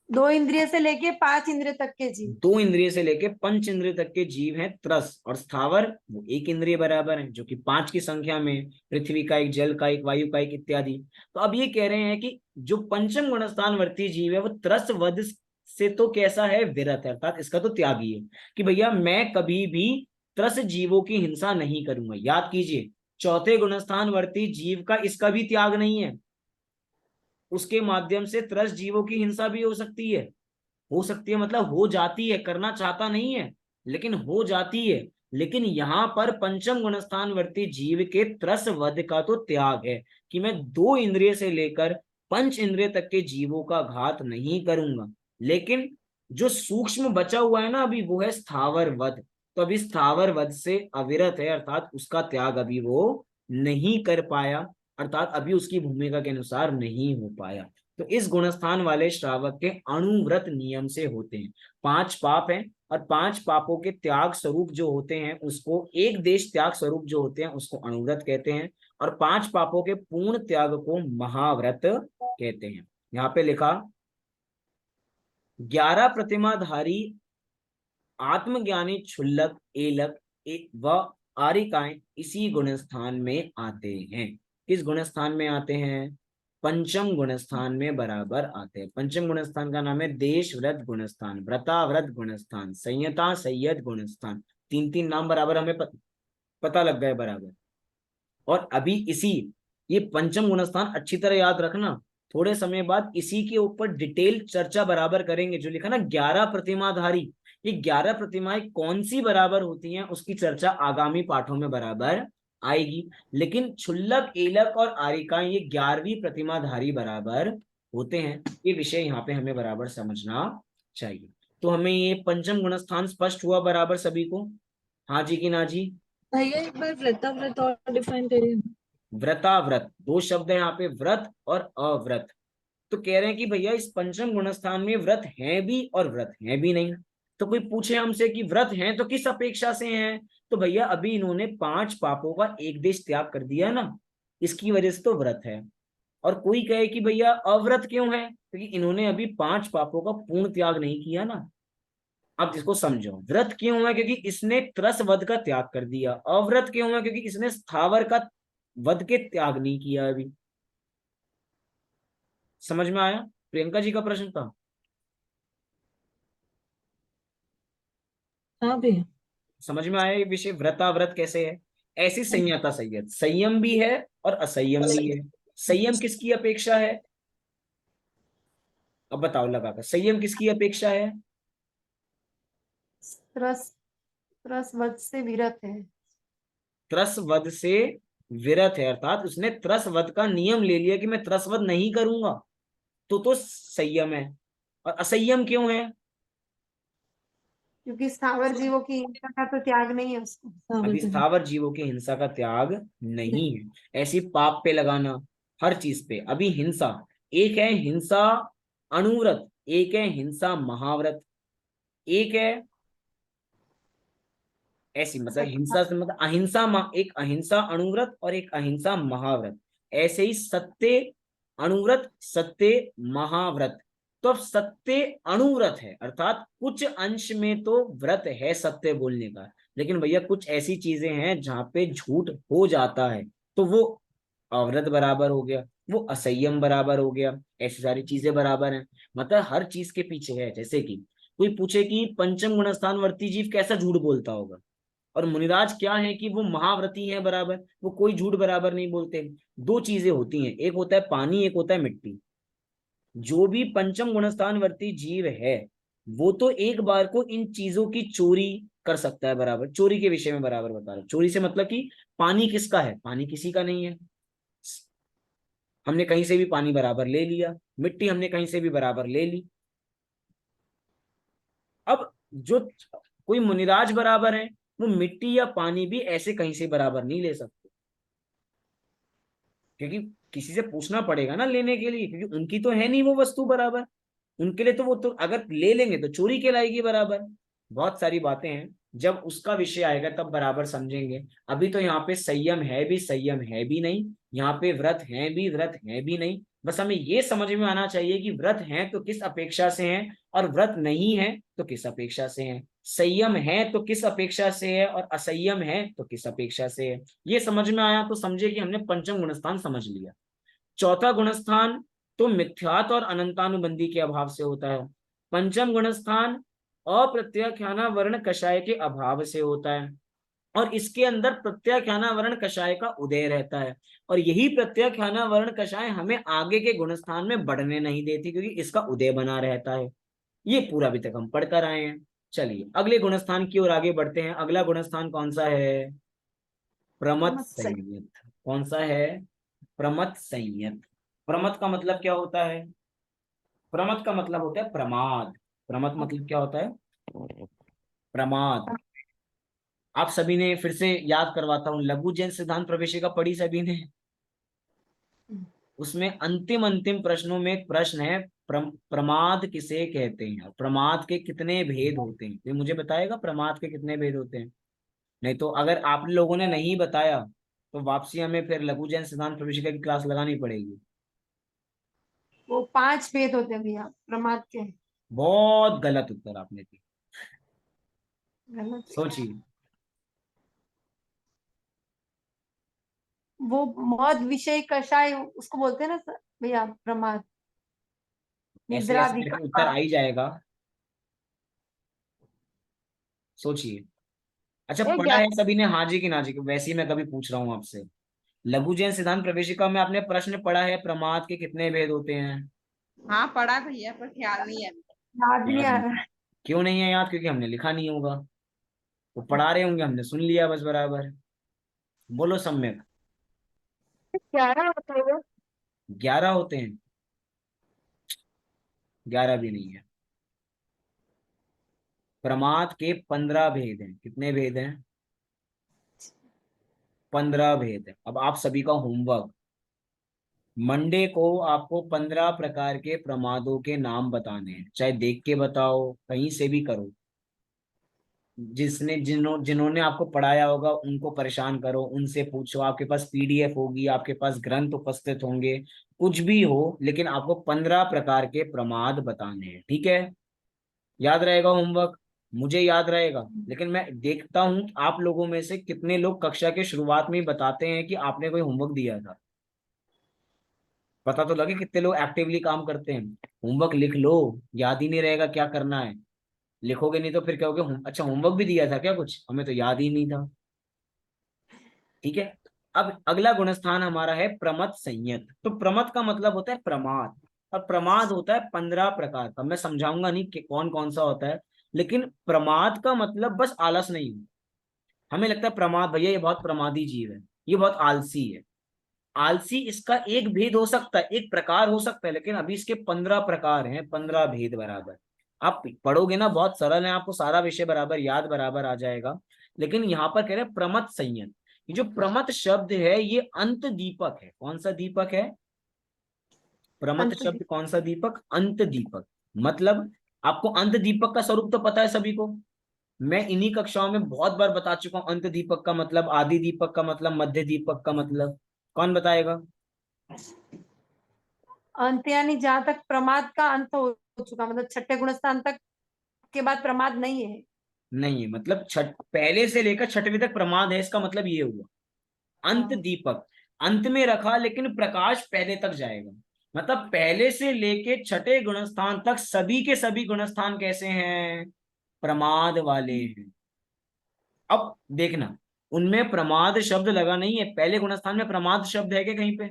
2 इंद्रिय से लेके 5 इंद्रिय तक के जीव। 2 इंद्रिय से लेके 5 इंद्रिय तक के जीव हैं त्रस, और स्थावर वो 1 इंद्रिय बराबर है, जो कि 5 की संख्या में, पृथ्वी का एक, जल का एक, वायु का एक इत्यादि। तो अब ये कह रहे हैं कि जो पंचम गुणस्थान वर्ती जीव है वो त्रस वध से तो कैसा है? विरत है, अर्थात इसका तो त्यागी है कि भैया मैं कभी भी त्रस जीवों की हिंसा नहीं करूंगा। याद कीजिए, चौथे गुणस्थान वर्ती जीव का इसका भी त्याग नहीं है, उसके माध्यम से त्रस जीवों की हिंसा भी हो सकती है। हो सकती है मतलब हो जाती है, करना चाहता नहीं है लेकिन हो जाती है। लेकिन यहाँ पर पंचम गुणस्थान वर्ती जीव के त्रस वध का तो त्याग है कि मैं 2 इंद्रिय से लेकर 5 इंद्रिय तक के जीवों का घात नहीं करूंगा। लेकिन जो सूक्ष्म बचा हुआ है ना अभी, वो है स्थावर वध। तो अभी स्थावर वध से अविरत है, अर्थात उसका त्याग अभी वो नहीं कर पाया, अर्थात अभी उसकी भूमिका के अनुसार नहीं हो पाया। तो इस गुणस्थान वाले श्रावक के अणुव्रत नियम से होते हैं। 5 पाप हैं और 5 पापों के त्याग स्वरूप जो होते हैं उसको, एक देश त्याग स्वरूप जो होते हैं उसको अणुव्रत कहते हैं, और 5 पापों के पूर्ण त्याग को महाव्रत कहते हैं। यहाँ पे लिखा 11 प्रतिमाधारी आत्मज्ञानी क्षुल्लक एलक व आरिकाएं इसी गुणस्थान में आते हैं। किस गुणस्थान में आते हैं? पंचम गुणस्थान में बराबर आते हैं। पंचम गुणस्थान का नाम है देश व्रत गुणस्थान, व्रताव्रत गुणस्थान, संयता संयत गुणस्थान। 3 नाम बराबर हमें पता लग गए बराबर। और अभी इसी ये पंचम गुणस्थान अच्छी तरह याद रखना, थोड़े समय बाद इसी के ऊपर डिटेल चर्चा बराबर करेंगे। जो लिखा ना 11 प्रतिमाधारी, ये 11 प्रतिमाएं कौन सी बराबर होती हैं उसकी चर्चा आगामी पाठों में बराबर आएगी। लेकिन क्षुल्लक, एलक और आरिकाएं ये 11वीं प्रतिमाधारी बराबर होते हैं। ये विषय यहाँ पे हमें बराबर समझना चाहिए। तो हमें ये पंचम गुणस्थान स्पष्ट हुआ बराबर सभी को? हाँ जी कि ना जी? भैया एक बार व्रता व्रत और डिफाइन करिए। व्रताव्रत, दो शब्द है यहाँ पे, व्रत और अव्रत। तो कह रहे हैं कि भैया इस पंचम गुणस्थान में व्रत हैं भी और व्रत हैं भी नहीं। तो कोई पूछे हमसे कि व्रत हैं तो किस अपेक्षा से हैं, तो भैया अभी इन्होंने 5 पापों का एक देश त्याग कर दिया ना, इसकी वजह से तो व्रत है। और कोई कहे कि भैया अव्रत क्यों है, क्योंकि इन्होंने अभी 5 पापों का पूर्ण त्याग नहीं किया ना। अब इसको समझो, व्रत क्यों है क्योंकि इसने त्रस वध का त्याग कर दिया, अव्रत क्यों है क्योंकि इसने स्थावर का वध के त्याग नहीं किया अभी। समझ में आया? प्रियंका जी का प्रश्न था। हाँ भैया। समझ में आया ये विषय, व्रताव्रत कैसे है? ऐसी संयता संयत, संयम भी है और असंयम भी है। संयम किसकी अपेक्षा है? अब बताओ लगाकर, संयम किसकी अपेक्षा है? त्रस त्रस वध से विरत है। त्रस वध से विरत है, अर्थात उसने त्रस वध का नियम ले लिया कि मैं त्रस वध नहीं करूंगा, तो संयम है। और असंयम क्यों है? क्योंकि स्थावर जीवों की हिंसा का तो त्याग नहीं है उसको। हाँ अभी भैया। स्थावर जीवों की हिंसा का त्याग नहीं है। ऐसी पाप पे लगाना, हर चीज पे। अभी हिंसा, एक है हिंसा अणुव्रत, एक है हिंसा महाव्रत, एक है ऐसी, मतलब हिंसा से मतलब अहिंसा एक अहिंसा अणुव्रत और एक अहिंसा महाव्रत। ऐसे ही सत्य अणुव्रत, सत्य महाव्रत। तो अब सत्य अणुव्रत है, अर्थात कुछ अंश में तो व्रत है सत्य बोलने का, लेकिन भैया कुछ ऐसी चीजें हैं जहां पे झूठ हो जाता है, तो वो अव्रत बराबर हो गया, वो असंयम बराबर हो गया। ऐसी सारी चीजें बराबर हैं, मतलब हर चीज के पीछे है। जैसे कि कोई पूछे कि पंचम गुणस्थान वर्ती जीव कैसा झूठ बोलता होगा, और मुनिराज क्या है कि वो महाव्रती है बराबर, वो कोई झूठ बराबर नहीं बोलते। दो चीजें होती हैं, एक होता है पानी, एक होता है मिट्टी। जो भी पंचम गुणस्थानवर्ती जीव है वो तो एक बार को इन चीजों की चोरी कर सकता है बराबर। चोरी के विषय में बराबर बता रहा हूं। चोरी से मतलब कि पानी किसका है? पानी किसी का नहीं है, हमने कहीं से भी पानी बराबर ले लिया। मिट्टी हमने कहीं से भी बराबर ले ली। अब जो कोई मुनिराज बराबर है, वो मिट्टी या पानी भी ऐसे कहीं से बराबर नहीं ले सकते, क्योंकि किसी से पूछना पड़ेगा ना लेने के लिए, क्योंकि उनकी तो है नहीं वो वस्तु बराबर। उनके लिए तो वो तो अगर ले लेंगे तो चोरी कहलाएगी बराबर। बहुत सारी बातें हैं, जब उसका विषय आएगा तब बराबर समझेंगे। अभी तो यहाँ पे संयम है भी, संयम है भी नहीं, यहाँ पे व्रत है भी, व्रत है भी नहीं। बस हमें ये समझ में आना चाहिए कि व्रत है तो किस अपेक्षा से है, और व्रत नहीं है तो किस अपेक्षा से है। संयम है तो किस अपेक्षा से है, और असंयम है तो किस अपेक्षा से है। ये समझ में आया तो समझे कि हमने पंचम गुणस्थान समझ लिया। चौथा गुणस्थान तो मिथ्यात्व और अनंतानुबंधी के अभाव से होता है। पंचम गुणस्थान अप्रत्याख्याना वर्ण कषाय के अभाव से होता है, और इसके अंदर प्रत्याख्याना वर्ण कषाय का उदय रहता है। और यही प्रत्याख्याना वर्ण कषाय हमें आगे के गुणस्थान में बढ़ने नहीं देती, क्योंकि इसका उदय बना रहता है। ये पूरा अभी तक हम पढ़कर आए हैं। चलिए अगले गुणस्थान की ओर आगे बढ़ते हैं। अगला गुणस्थान कौन सा है? प्रमथ संयत। कौन सा है? प्रमथ संयत। प्रमथ का मतलब क्या होता है? प्रमथ का मतलब होता है प्रमाद। प्रमथ मतलब क्या होता है? प्रमाद। आप सभी ने, फिर से याद करवाता हूं, लघु जैन सिद्धांत प्रवेशिका पढ़ी सभी ने? उसमें अंतिम अंतिम प्रश्नों में एक प्रश्न है, प्रमाद किसे कहते हैं, प्रमाद के कितने भेद होते हैं? ये मुझे बताएगा प्रमाद के कितने भेद होते हैं? नहीं तो अगर आप लोगों ने नहीं बताया तो वापसी हमें फिर लघु जैन सिद्धांत प्रवेशिका की क्लास लगानी पड़ेगी। वो 5 भेद होते हैं भैया प्रमाद के। बहुत गलत उत्तर आपने दिया, गलत है। सोचिए। वो मौद विषय कषाय उसको बोलते हैं ना भैया प्रमाद। ऐसे निद्रा ऐसे करके उत्तर आ ही जाएगा, सोचिए। अच्छा ये पढ़ा क्या? है सभी ने? हाँ जी कि ना जी? वैसे ही मैं कभी पूछ रहा हूँ आपसे, लघुजन सिद्धांत प्रवेशिका में आपने प्रश्न पढ़ा है, प्रमाद के कितने भेद होते हैं? हाँ पढ़ा भैया, पर ख्याल नहीं है। याद नहीं आ याद रहा। नहीं। क्यों नहीं है याद? क्योंकि हमने लिखा नहीं होगा। वो पढ़ा रहे होंगे, हमने सुन लिया बस बराबर। बोलो सम्यक। 11 होता है वो। 11 होते हैं? 11 भी नहीं है। प्रमाद के 15 भेद हैं। कितने भेद हैं? 15 भेद है। अब आप सभी का होमवर्क, मंडे को आपको 15 प्रकार के प्रमादों के नाम बताने हैं। चाहे देख के बताओ, कहीं से भी करो। जिन्होंने आपको पढ़ाया होगा उनको परेशान करो, उनसे पूछो। आपके पास पीडीएफ होगी, आपके पास ग्रंथ उपस्थित होंगे, कुछ भी हो, लेकिन आपको 15 प्रकार के प्रमाद बताने हैं। ठीक है? याद रहेगा होमवर्क? मुझे याद रहेगा, लेकिन मैं देखता हूं आप लोगों में से कितने लोग कक्षा के शुरुआत में ही बताते हैं कि आपने कोई होमवर्क दिया था। पता तो लगे कितने लोग एक्टिवली काम करते हैं। होमवर्क लिख लो, याद ही नहीं रहेगा क्या करना है। लिखोगे नहीं तो फिर कहोगे अच्छा होमवर्क भी दिया था क्या कुछ, हमें तो याद ही नहीं था। ठीक है? अब अगला गुणस्थान हमारा है प्रमथ संयत। तो प्रमथ का मतलब होता है प्रमाद, और प्रमाद होता है 15 प्रकार का। मैं समझाऊंगा नहीं कि कौन कौन सा होता है, लेकिन प्रमाद का मतलब बस आलस नहीं है। हमें लगता है प्रमाद भैया ये बहुत प्रमादी जीव है, ये बहुत आलसी है। आलसी इसका एक भेद हो सकता है, एक प्रकार हो सकता है, लेकिन अभी इसके 15 प्रकार हैं, 15 भेद बराबर। आप पढ़ोगे ना, बहुत सरल है, आपको सारा विषय बराबर याद बराबर आ जाएगा। लेकिन यहाँ पर कह रहे हैं प्रमथ संयत। ये जो प्रमथ शब्द है ये अंत दीपक है। कौन सा दीपक है? प्रमथ अंत शब्द कौन सा दीपक? अंत दीपक। मतलब आपको अंत दीपक का स्वरूप तो पता है सभी को। मैं इन्हीं कक्षाओं में बहुत बार बता चुका हूं अंत दीपक का मतलब, आदि दीपक का मतलब, मध्य दीपक का मतलब। कौन बताएगा? अंत यानी जहां तक प्रमाद का अंत हो चुका, मतलब छठे गुणस्थान तक के बाद प्रमाद नहीं है। नहीं है, मतलब पहले से लेकर छठवीं तक प्रमाद है, इसका मतलब ये हुआ। अंत हाँ। दीपक, अंत में रखा लेकिन प्रकाश पहले तक जाएगा। मतलब पहले से लेके छठे गुणस्थान तक सभी के सभी गुणस्थान कैसे हैं? प्रमाद वाले हैं। अब देखना, उनमें प्रमाद शब्द लगा नहीं है। पहले गुणस्थान में प्रमाद शब्द है क्या कहीं पे?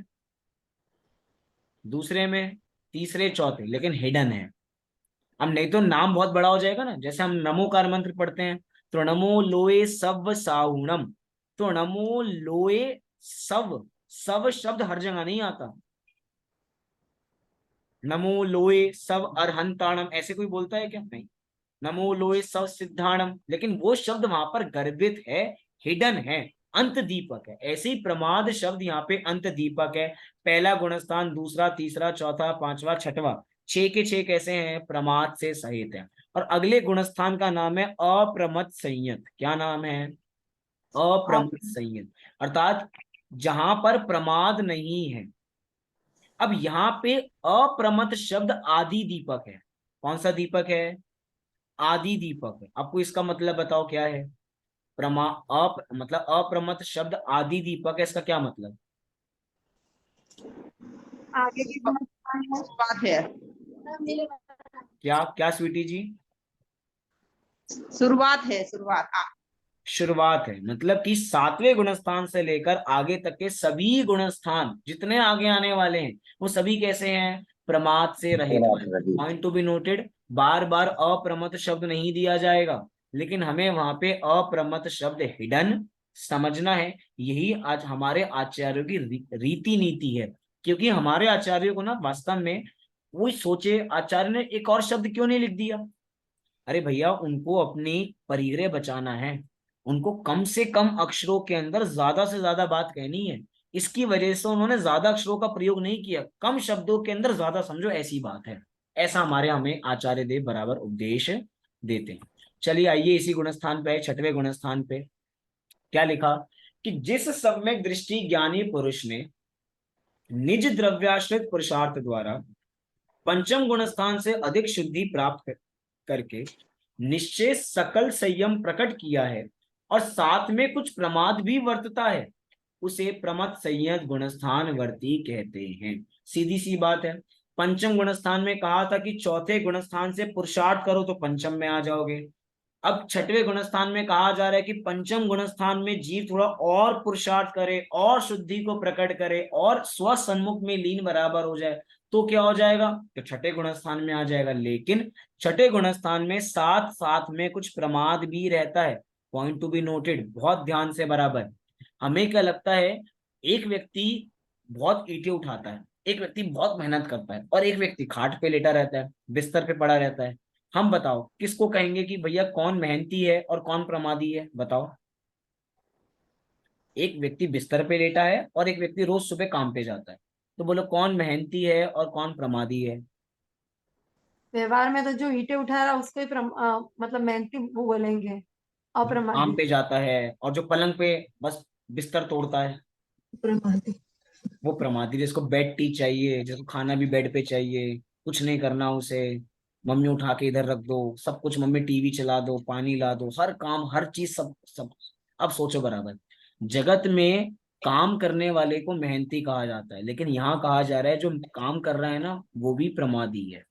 दूसरे में, तीसरे, चौथे, लेकिन हिडन है। अब नहीं तो नाम बहुत बड़ा हो जाएगा ना। जैसे हम नमोकार मंत्र पढ़ते हैं, तो नमो लोए सव साहुणम। तो नमो लोए सव, सव शब्द हर जगह नहीं आता। नमो लोए सव अरहंताणम ऐसे कोई बोलता है क्या? नहीं। नमो लोए सव सिद्धाणम, लेकिन वो शब्द वहां पर गर्भित है, हिडन है, अंत दीपक है। ऐसे ही प्रमाद शब्द यहाँ पे अंत दीपक है। पहला गुणस्थान, दूसरा, तीसरा, चौथा, पांचवा, छठवां, 6 के 6 कैसे हैं? प्रमाद से सहित है। और अगले गुणस्थान का नाम है अप्रमथ संयत। क्या नाम है? अप्रमथ संयत, अर्थात जहां पर प्रमाद नहीं है। अब यहाँ पे अप्रमथ शब्द आदि दीपक है। कौन सा दीपक है? आदि दीपक है। आपको इसका मतलब बताओ क्या है? मतलब अप्रमथ शब्द आदि दीपक है, इसका क्या मतलब? आगे के गुणस्थान है। बात है, क्या क्या स्वीटी जी? शुरुआत है, शुरुआत। शुरुआत है, मतलब कि 7वें गुणस्थान से लेकर आगे तक के सभी गुणस्थान जितने आगे आने वाले हैं वो सभी कैसे हैं? प्रमाद से रहित। पॉइंट टू बी नोटेड, बार बार अप्रमथ शब्द नहीं दिया जाएगा, लेकिन हमें वहां पे अप्रमथ शब्द हिडन समझना है। यही आज हमारे आचार्यों की रीति नीति है। क्योंकि हमारे आचार्यों को ना वास्तव में, वही सोचे आचार्य ने एक और शब्द क्यों नहीं लिख दिया। अरे भैया, उनको अपनी परिग्रह बचाना है। उनको कम से कम अक्षरों के अंदर ज्यादा से ज्यादा बात कहनी है। इसकी वजह से उन्होंने ज्यादा अक्षरों का प्रयोग नहीं किया, कम शब्दों के अंदर ज्यादा समझो, ऐसी बात है। ऐसा हमारे हमें आचार्य देव बराबर उपदेश देते हैं। चलिए आइए इसी गुणस्थान पे, 6वें गुणस्थान पे क्या लिखा कि जिस सम्यक दृष्टि ज्ञानी पुरुष ने निज द्रव्याश्रित पुरुषार्थ द्वारा पंचम गुणस्थान से अधिक शुद्धि प्राप्त करके निश्चय सकल संयम प्रकट किया है और साथ में कुछ प्रमाद भी वर्तता है, उसे प्रमथ संयत गुणस्थान वर्ती कहते हैं। सीधी सी बात है। पंचम गुणस्थान में कहा था कि चौथे गुणस्थान से पुरुषार्थ करो तो पंचम में आ जाओगे। अब छठवें गुणस्थान में कहा जा रहा है कि पंचम गुणस्थान में जीव थोड़ा और पुरुषार्थ करे और शुद्धि को प्रकट करे और स्वसन्मुख में लीन बराबर हो जाए, तो क्या हो जाएगा, तो छठे गुणस्थान में आ जाएगा। लेकिन छठे गुणस्थान में साथ साथ में कुछ प्रमाद भी रहता है, पॉइंट टू बी नोटेड, बहुत ध्यान से बराबर। हमें क्या लगता है, एक व्यक्ति बहुत ईंटें उठाता है, एक व्यक्ति बहुत मेहनत करता है, और एक व्यक्ति खाट पे लेटा रहता है, बिस्तर पे पड़ा रहता है। हम बताओ किसको कहेंगे कि भैया कौन मेहनती है और कौन प्रमादी है, बताओ। एक व्यक्ति बिस्तर पे लेटा है और एक व्यक्ति रोज सुबह काम पे जाता है, तो बोलो कौन मेहनती है और कौन प्रमादी है। व्यवहार में तो जो ईंटें उठा रहा है उसको ही मतलब मेहनती वो बोलेंगे, काम अप्रमादी। पे जाता है, और जो पलंग पे बस बिस्तर तोड़ता है प्रमादी। वो प्रमादी। जिसको बेड टी चाहिए, जिसको खाना भी बेड पे चाहिए, कुछ नहीं करना उसे, मम्मी उठा के इधर रख दो, सब कुछ मम्मी, टीवी चला दो, पानी ला दो, हर काम हर चीज सब सब। अब सोचो बराबर, जगत में काम करने वाले को मेहनती कहा जाता है, लेकिन यहाँ कहा जा रहा है जो काम कर रहा है ना वो भी प्रमादी है।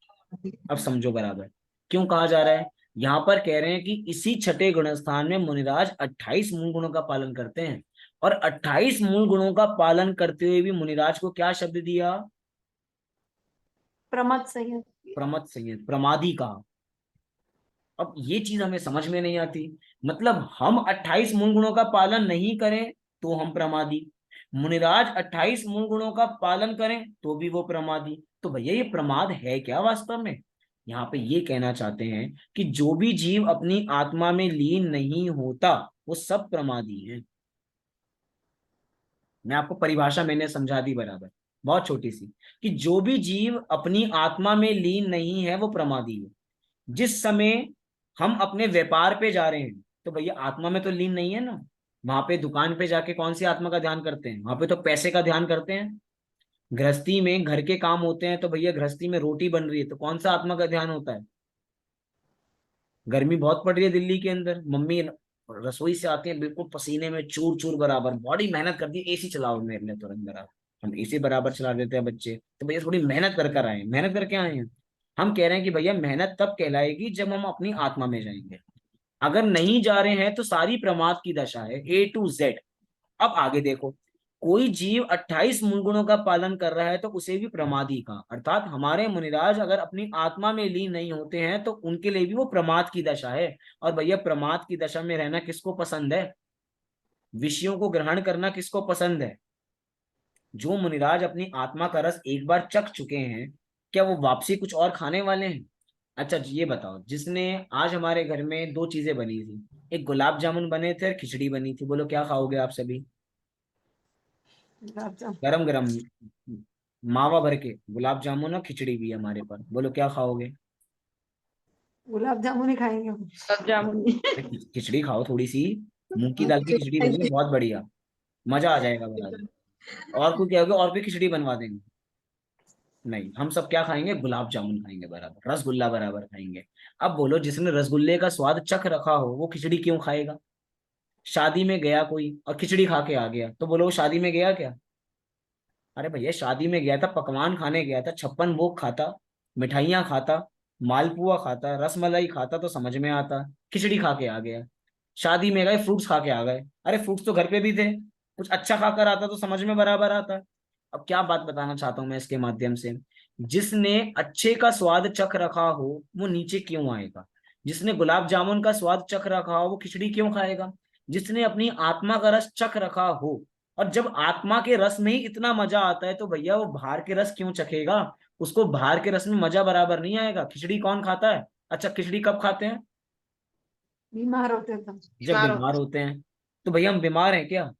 अब समझो बराबर, क्यों कहा जा रहा है। यहाँ पर कह रहे हैं कि इसी छठे गुणस्थान में मुनिराज 28 मूल गुणों का पालन करते हैं, और 28 मूल गुणों का पालन करते हुए भी मुनिराज को क्या शब्द दिया, प्रमथ संयत। प्रमथ संयत, प्रमादी कहा। अब ये चीज हमें समझ में नहीं आती, मतलब हम 28 मूल गुणों का पालन नहीं करें तो हम प्रमादी, मुनिराज 28 मूल गुणों का पालन करें तो भी वो प्रमादी। तो भैया ये प्रमाद है क्या वास्तव में। यहाँ पे ये कहना चाहते हैं कि जो भी जीव अपनी आत्मा में लीन नहीं होता वो सब प्रमादी है। मैं आपको परिभाषा मैंने समझा दी बराबर, बहुत छोटी सी, कि जो भी जीव अपनी आत्मा में लीन नहीं है वो प्रमादी है। जिस समय हम अपने व्यापार पे जा रहे हैं तो भैया आत्मा में तो लीन नहीं है ना, वहां पे दुकान पे जाके कौन सी आत्मा का ध्यान करते हैं, वहां पे तो पैसे का ध्यान करते हैं। गृहस्थी में घर के काम होते हैं तो भैया गृहस्थी में रोटी बन रही है तो कौन सा आत्मा का ध्यान होता है। गर्मी बहुत पड़ रही है दिल्ली के अंदर, मम्मी रसोई से आते हैं बिल्कुल पसीने में चूर चूर बराबर, बॉडी मेहनत करती है, एसी चलाओ मेरे लिए तुरंत बराबर। हम एसी बराबर चला देते हैं बच्चे, तो भैया थोड़ी मेहनत कर कर आए हैं, मेहनत करके आए हैं। हम कह रहे हैं कि भैया मेहनत तब कहलाएगी जब हम अपनी आत्मा में जाएंगे, अगर नहीं जा रहे हैं तो सारी प्रमाद की दशा है, A to Z। अब आगे देखो, कोई जीव 28 मूल गुणों का पालन कर रहा है तो उसे भी प्रमादी का, अर्थात हमारे मुनिराज अगर अपनी आत्मा में लीन नहीं होते हैं तो उनके लिए भी वो प्रमाद की दशा है। और भैया प्रमाद की दशा में रहना किसको पसंद है, विषयों को ग्रहण करना किसको पसंद है। जो मुनिराज अपनी आत्मा का रस एक बार चख चुके हैं, क्या वो वापसी कुछ और खाने वाले हैं। अच्छा ये बताओ, जिसने आज हमारे घर में दो चीजें बनी थी, एक गुलाब जामुन बने थे और खिचड़ी बनी थी, बोलो क्या खाओगे आप सभी। गुलाब जामुन। गरम गरम मावा भर के गुलाब जामुन और खिचड़ी भी है हमारे पास, बोलो क्या खाओगे। गुलाब जामुन ही खाएंगे हम। गुलाब जामुन। खिचड़ी खाओ थोड़ी सी, मूंग की दाल की खिचड़ी बनी है बहुत बढ़िया, मजा आ जाएगा बराबर। और कोई कहोगे और भी खिचड़ी बनवा देंगे, नहीं, हम सब क्या खाएंगे, गुलाब जामुन खाएंगे बराबर, रसगुल्ला बराबर खाएंगे। अब बोलो जिसने रसगुल्ले का स्वाद चख रखा हो वो खिचड़ी क्यों खाएगा। शादी में गया कोई और खिचड़ी खा के आ गया, तो बोलो वो शादी में गया क्या। अरे भैया शादी में गया था, पकवान खाने गया था, 56 भोग खाता, मिठाइयाँ खाता, मालपुआ खाता, रसमलाई खाता तो समझ में आता, खिचड़ी खा के आ गया। शादी में गए फ्रूट्स खा के आ गए, अरे फ्रूट्स तो घर पे भी थे, कुछ अच्छा खाकर आता तो समझ में बराबर आता। अब क्या बात बताना चाहता हूं मैं इसके माध्यम से, जिसने अच्छे का स्वाद चख रखा हो वो नीचे क्यों आएगा, जिसने गुलाब जामुन का स्वाद चख रखा हो वो खिचड़ी क्यों खाएगा। जिसने अपनी आत्मा का रस चख रखा हो, और जब आत्मा के रस में ही इतना मजा आता है तो भैया वो बाहर के रस क्यों चखेगा। उसको बाहर के रस में मजा बराबर नहीं आएगा। खिचड़ी कौन खाता है, अच्छा खिचड़ी कब खाते हैं, बीमार होते हैं तब। जब बीमार होते हैं। तो भैया हम बीमार हैं क्या,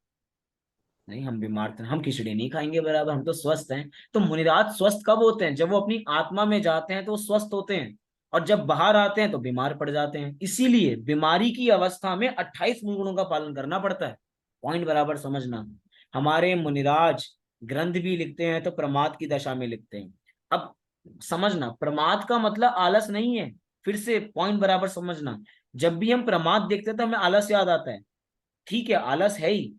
नहीं हम बीमार थे, हम खिचड़ी नहीं खाएंगे बराबर, हम तो स्वस्थ हैं। तो मुनिराज स्वस्थ कब होते हैं, जब वो अपनी आत्मा में जाते हैं तो वो स्वस्थ होते हैं, और जब बाहर आते हैं तो बीमार पड़ जाते हैं। इसीलिए बीमारी की अवस्था में 28 मूल गुणों का पालन करना पड़ता है। पॉइंट बराबर समझना। हमारे मुनिराज ग्रंथ भी लिखते हैं तो प्रमाद की दशा में लिखते हैं। अब समझना, प्रमाद का मतलब आलस नहीं है, फिर से पॉइंट बराबर समझना। जब भी हम प्रमाद देखते हैं तो हमें आलस याद आता है, ठीक है आलस है ही,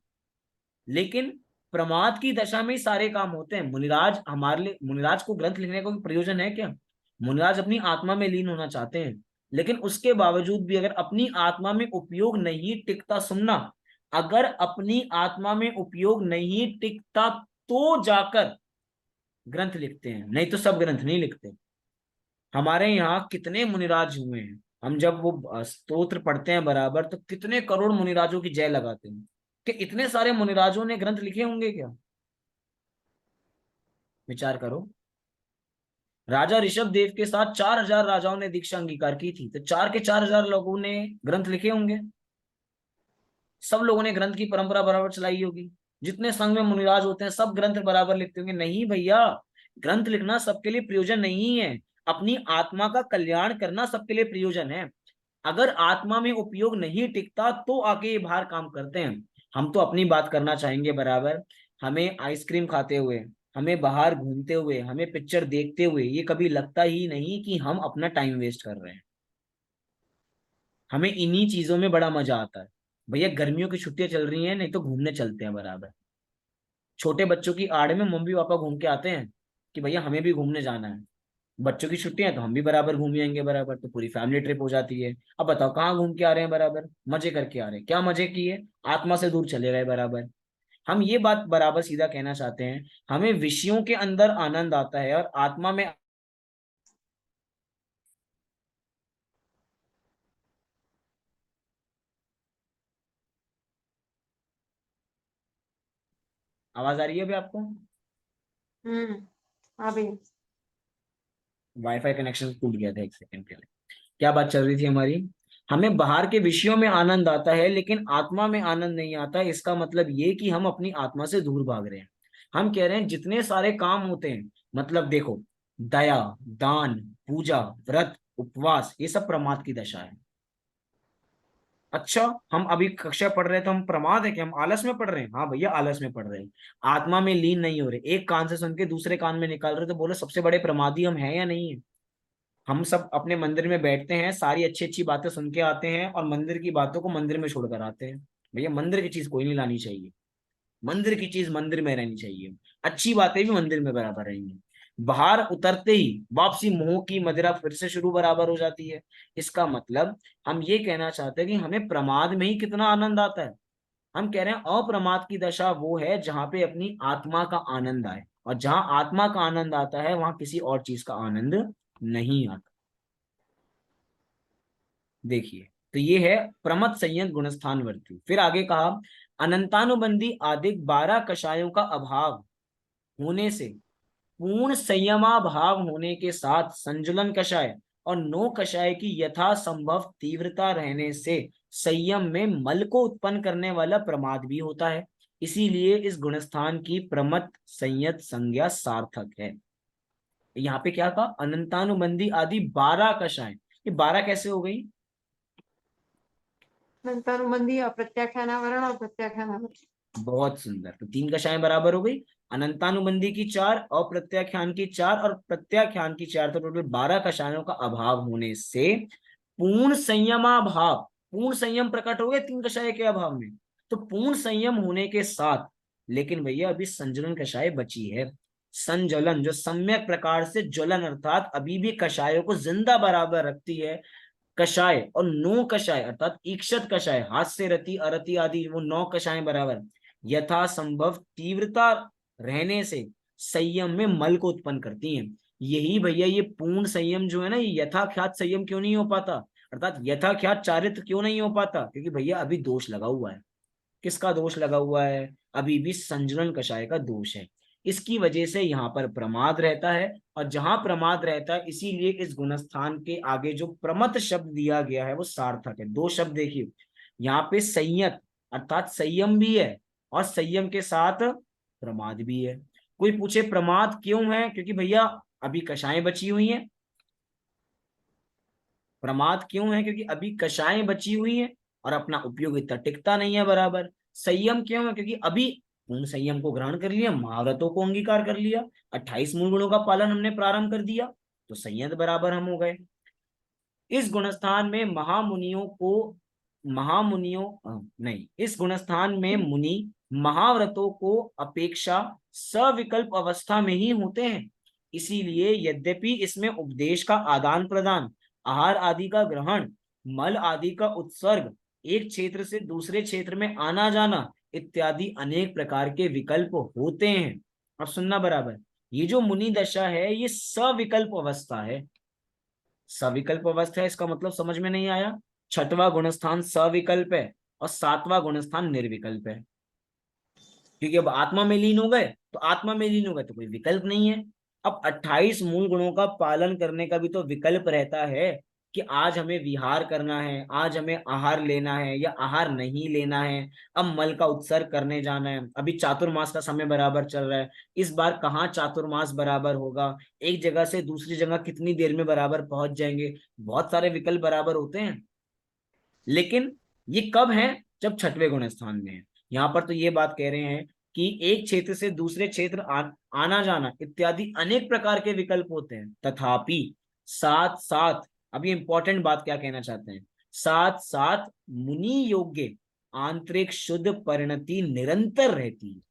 लेकिन प्रमाद की दशा में ही सारे काम होते हैं। मुनिराज हमारे लिए, मुनिराज को ग्रंथ लिखने का कोई प्रयोजन है क्या, मुनिराज अपनी आत्मा में लीन होना चाहते हैं। लेकिन उसके बावजूद भी अगर अपनी आत्मा में उपयोग नहीं टिकता, सुनना, अगर अपनी आत्मा में उपयोग नहीं टिकता तो जाकर ग्रंथ लिखते हैं, नहीं तो सब ग्रंथ नहीं लिखते। हमारे यहाँ कितने मुनिराज हुए हैं, हम जब वो स्तोत्र पढ़ते हैं बराबर तो कितने करोड़ मुनिराजों की जय लगाते हैं, कि इतने सारे मुनिराजों ने ग्रंथ लिखे होंगे क्या? विचार करो। राजा ऋषभ देव के साथ 4000 राजाओं ने दीक्षा अंगीकार की थी, तो 4 के 4000 लोगों ने ग्रंथ लिखे होंगे। सब लोगों ने ग्रंथ की परंपरा बराबर चलाई होगी। जितने संघ में मुनिराज होते हैं सब ग्रंथ बराबर लिखते होंगे। नहीं भैया, ग्रंथ लिखना सबके लिए प्रयोजन नहीं है, अपनी आत्मा का कल्याण करना सबके लिए प्रयोजन है। अगर आत्मा में उपयोग नहीं टिकता तो आगे ये बाहर काम करते हैं। हम तो अपनी बात करना चाहेंगे बराबर। हमें आइसक्रीम खाते हुए, हमें बाहर घूमते हुए, हमें पिक्चर देखते हुए ये कभी लगता ही नहीं कि हम अपना टाइम वेस्ट कर रहे हैं। हमें इन्हीं चीजों में बड़ा मजा आता है। भैया गर्मियों की छुट्टियां चल रही हैं, नहीं तो घूमने चलते हैं बराबर। छोटे बच्चों की आड़ में मम्मी पापा घूम के आते हैं कि भैया हमें भी घूमने जाना है। बच्चों की छुट्टियां तो हम भी बराबर घूम आएंगे बराबर, तो पूरी फैमिली ट्रिप हो जाती है। अब बताओ कहाँ घूम के आ रहे हैं बराबर? मजे करके आ रहे हैं। क्या मजे किए? आत्मा से दूर चले गए बराबर। हम ये बात बराबर सीधा कहना चाहते हैं, हमें विषयों के अंदर आनंद आता है और आत्मा में। आवाज आ रही है अभी आपको? अभी वाईफाई कनेक्शन टूट गया था एक सेकंड के लिए। क्या बात चल रही थी हमारी? हमें बाहर के विषयों में आनंद आता है लेकिन आत्मा में आनंद नहीं आता। इसका मतलब ये कि हम अपनी आत्मा से दूर भाग रहे हैं। हम कह रहे हैं जितने सारे काम होते हैं, मतलब देखो, दया, दान, पूजा, व्रत, उपवास, ये सब प्रमाद की दशा है। अच्छा, हम अभी कक्षा पढ़ रहे हैं तो हम प्रमाद है कि हम आलस में पढ़ रहे हैं? हाँ भैया, आलस में पढ़ रहे हैं, आत्मा में लीन नहीं हो रहे। एक कान से सुन के दूसरे कान में निकाल रहे, तो बोलो सबसे बड़े प्रमादी हम हैं या नहीं है? हम सब अपने मंदिर में बैठते हैं, सारी अच्छी अच्छी बातें सुन के आते हैं और मंदिर की बातों को मंदिर में छोड़कर आते हैं। भैया मंदिर की चीज कोई नहीं लानी चाहिए, मंदिर की चीज मंदिर में रहनी चाहिए। अच्छी बातें भी मंदिर में बराबर रहेंगी। बाहर उतरते ही वापसी मोह की मदिरा फिर से शुरू बराबर हो जाती है। इसका मतलब हम ये कहना चाहते हैं कि हमें प्रमाद में ही कितना आनंद आता है। हम कह रहे हैं अप्रमाद की दशा वो है जहां पे अपनी आत्मा का आनंद आए, और जहां आत्मा का आनंद आता है वहां किसी और चीज का आनंद नहीं आता। देखिए, तो ये है प्रमथ संयत गुणस्थान वर्ती। फिर आगे कहा, अनंतानुबंधी आदिक 12 कषायों का अभाव होने से, पूर्ण संयमाभाव होने के साथ संजुलन कषाय और 9 कषाय की यथा संभव तीव्रता रहने से संयम में मल को उत्पन्न करने वाला प्रमाद भी होता है। इसीलिए इस गुणस्थान की प्रमथ संयत संज्ञा सार्थक है। यहाँ पे क्या कहा? अनंतानुबंधी आदि 12 कषाय। ये 12 कैसे हो गई? अनंतानुबंधी, अप्रत्याख्यानावरण और प्रत्याख्यानावरण। बहुत सुंदर। तो 3 कक्षाएं बराबर हो गई। अनंतानुबंधी की 4, अप्रत्याख्यान की 4 और प्रत्याख्यान की 4, तो टोटल 12 कक्षाओं का अभाव होने से पूर्ण संयमाभाव, पूर्ण संयम प्रकट हो गए 3 कक्षाएं के अभाव में। तो पूर्ण संयम होने के साथ, लेकिन भैया अभी संजलन कषाय बची है। संजलन जो सम्यक प्रकार से ज्वलन, अर्थात अभी भी कषायों को जिंदा बराबर रखती है। कषाय और 9 कषाय अर्थात ईक्षत कषाय, हास्य रति अरति आदि, वो 9 कषाय बराबर यथा संभव तीव्रता रहने से संयम में मल को उत्पन्न करती हैं। यही भैया ये पूर्ण संयम जो है ना, ये यथाख्यात संयम क्यों नहीं हो पाता, अर्थात यथाख्यात चारित्र क्यों नहीं हो पाता? क्योंकि भैया अभी दोष लगा हुआ है। किसका दोष लगा हुआ है? अभी भी संजलन कषाय का दोष है। इसकी वजह से यहाँ पर प्रमाद रहता है, और जहां प्रमाद रहता है इसीलिए इस गुणस्थान के आगे जो प्रमथ शब्द दिया गया है वो सार्थक है। 2 शब्द देखिए, यहाँ पे संयत अर्थात संयम भी है और संयम के साथ प्रमाद भी है। कोई पूछे प्रमाद क्यों है? क्योंकि भैया अभी कषाएं बची हुई हैं। प्रमाद क्यों है? क्योंकि अभी कषाएं बची हुई हैं और अपना उपयोग इतना टिकता नहीं है बराबर। संयम क्यों है? क्योंकि अभी पूर्ण संयम को ग्रहण कर लिया, महाव्रतों को अंगीकार कर लिया, 28 मूल गुणों का पालन हमने प्रारंभ कर दिया, तो संयत बराबर हम हो गए। इस गुणस्थान में इस गुणस्थान में मुनि महाव्रतों को अपेक्षा सविकल्प अवस्था में ही होते हैं। इसीलिए यद्यपि इसमें उपदेश का आदान प्रदान आहार आदि का ग्रहण, मल आदि का उत्सर्ग, एक क्षेत्र से दूसरे क्षेत्र में आना जाना इत्यादि अनेक प्रकार के विकल्प होते हैं। अब सुनना बराबर, ये जो मुनि दशा है ये सविकल्प अवस्था है। सविकल्प अवस्था है इसका मतलब समझ में नहीं आया? छठवां गुणस्थान सविकल्प है और सातवां गुणस्थान निर्विकल्प है, क्योंकि अब आत्मा में लीन हो गए, तो आत्मा में लीन हो गए तो कोई विकल्प नहीं है। अब 28 मूल गुणों का पालन करने का भी तो विकल्प रहता है कि आज हमें विहार करना है, आज हमें आहार लेना है या आहार नहीं लेना है, अब मल का उत्सर्ग करने जाना है। अभी चातुर्मास का समय बराबर चल रहा है, इस बार कहाँ चातुर्मास बराबर होगा, एक जगह से दूसरी जगह कितनी देर में बराबर पहुंच जाएंगे, बहुत सारे विकल्प बराबर होते हैं। लेकिन ये कब है? जब छठवें गुण स्थान में है। यहाँ पर तो ये बात कह रहे हैं कि एक क्षेत्र से दूसरे क्षेत्र आना जाना इत्यादि अनेक प्रकार के विकल्प होते हैं, तथापि साथ साथ, अभी इंपॉर्टेंट बात क्या कहना चाहते हैं, साथ साथ मुनि योग्य आंतरिक शुद्ध परिणति निरंतर रहती है।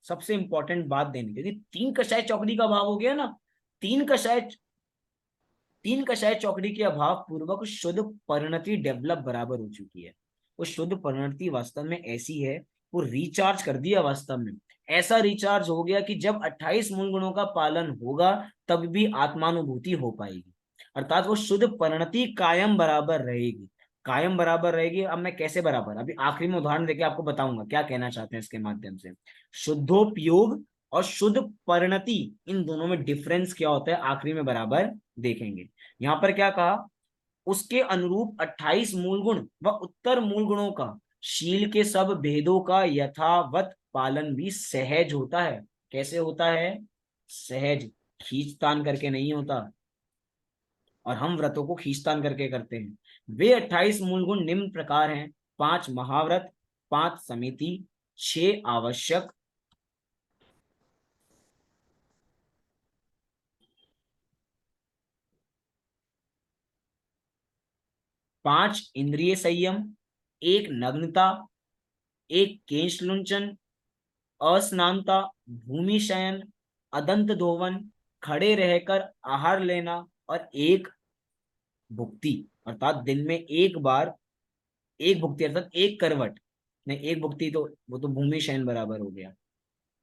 सबसे इंपॉर्टेंट बात देनी चाहिए, तीन कषाय चौकड़ी का भाव हो गया ना, तीन कषाय चौकड़ी के अभाव पूर्वक शुद्ध परिणति डेवलप बराबर हो चुकी है। वो शुद्ध परिणति वास्तव में ऐसी है, वो रिचार्ज कर दिया वास्तव में, ऐसा रिचार्ज हो गया कि जब 28 मूल गुणों का पालन होगा तब भी आत्मानुभूति हो पाएगी, अर्थात वो शुद्ध परिणति कायम बराबर रहेगी, कायम बराबर रहेगी। अब मैं कैसे बराबर, अभी आखिरी में उदाहरण देके आपको बताऊंगा क्या कहना चाहते हैं इसके माध्यम से। शुद्धोपयोग और शुद्ध परिणति, इन दोनों में डिफरेंस क्या होता है आखिरी में बराबर देखेंगे। यहां पर क्या कहा, उसके अनुरूप 28 मूल गुण व उत्तर मूल गुणों का शील के सब भेदों का यथावत पालन भी सहज होता है। कैसे होता है? सहज, खींचतान करके नहीं होता, और हम व्रतों को खींचतान करके करते हैं। वे 28 मूल गुण निम्न प्रकार हैं: 5 महाव्रत, 5 समिति, 6 आवश्यक, 5 इंद्रिय संयम, 1 नग्नता, 1 केश लुंचन, अस्नानता, भूमि शयन, अदंत धोवन, खड़े रहकर आहार लेना, और 1 भुक्ति, अर्थात दिन में एक बार, एक भुक्ति अर्थात एक करवट नहीं, एक भुक्ति तो वो तो भूमि शयन बराबर हो गया,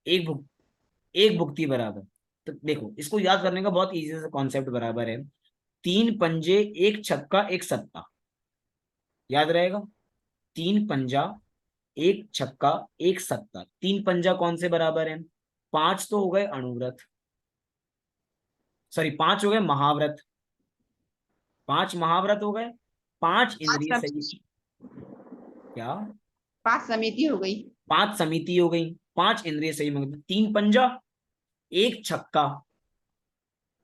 एक भुक्ति बराबर। तो देखो इसको याद करने का बहुत इजी सा कॉन्सेप्ट बराबर है, 3 पंजे, 1 छक्का 1 सत्ता, याद रहेगा। 3 पंजा, 1 छक्का 1 सत्ता, 3 पंजा कौन से बराबर है? 5 तो हो गए अणुव्रत, सॉरी 5 हो गए महाव्रत, 5 महाव्रत हो गए, 5 इंद्रिय संयम, क्या 5 समिति हो गई, 5 समिति हो गई, 5 इंद्रिय संयम, 3 पंजा, 1 छक्का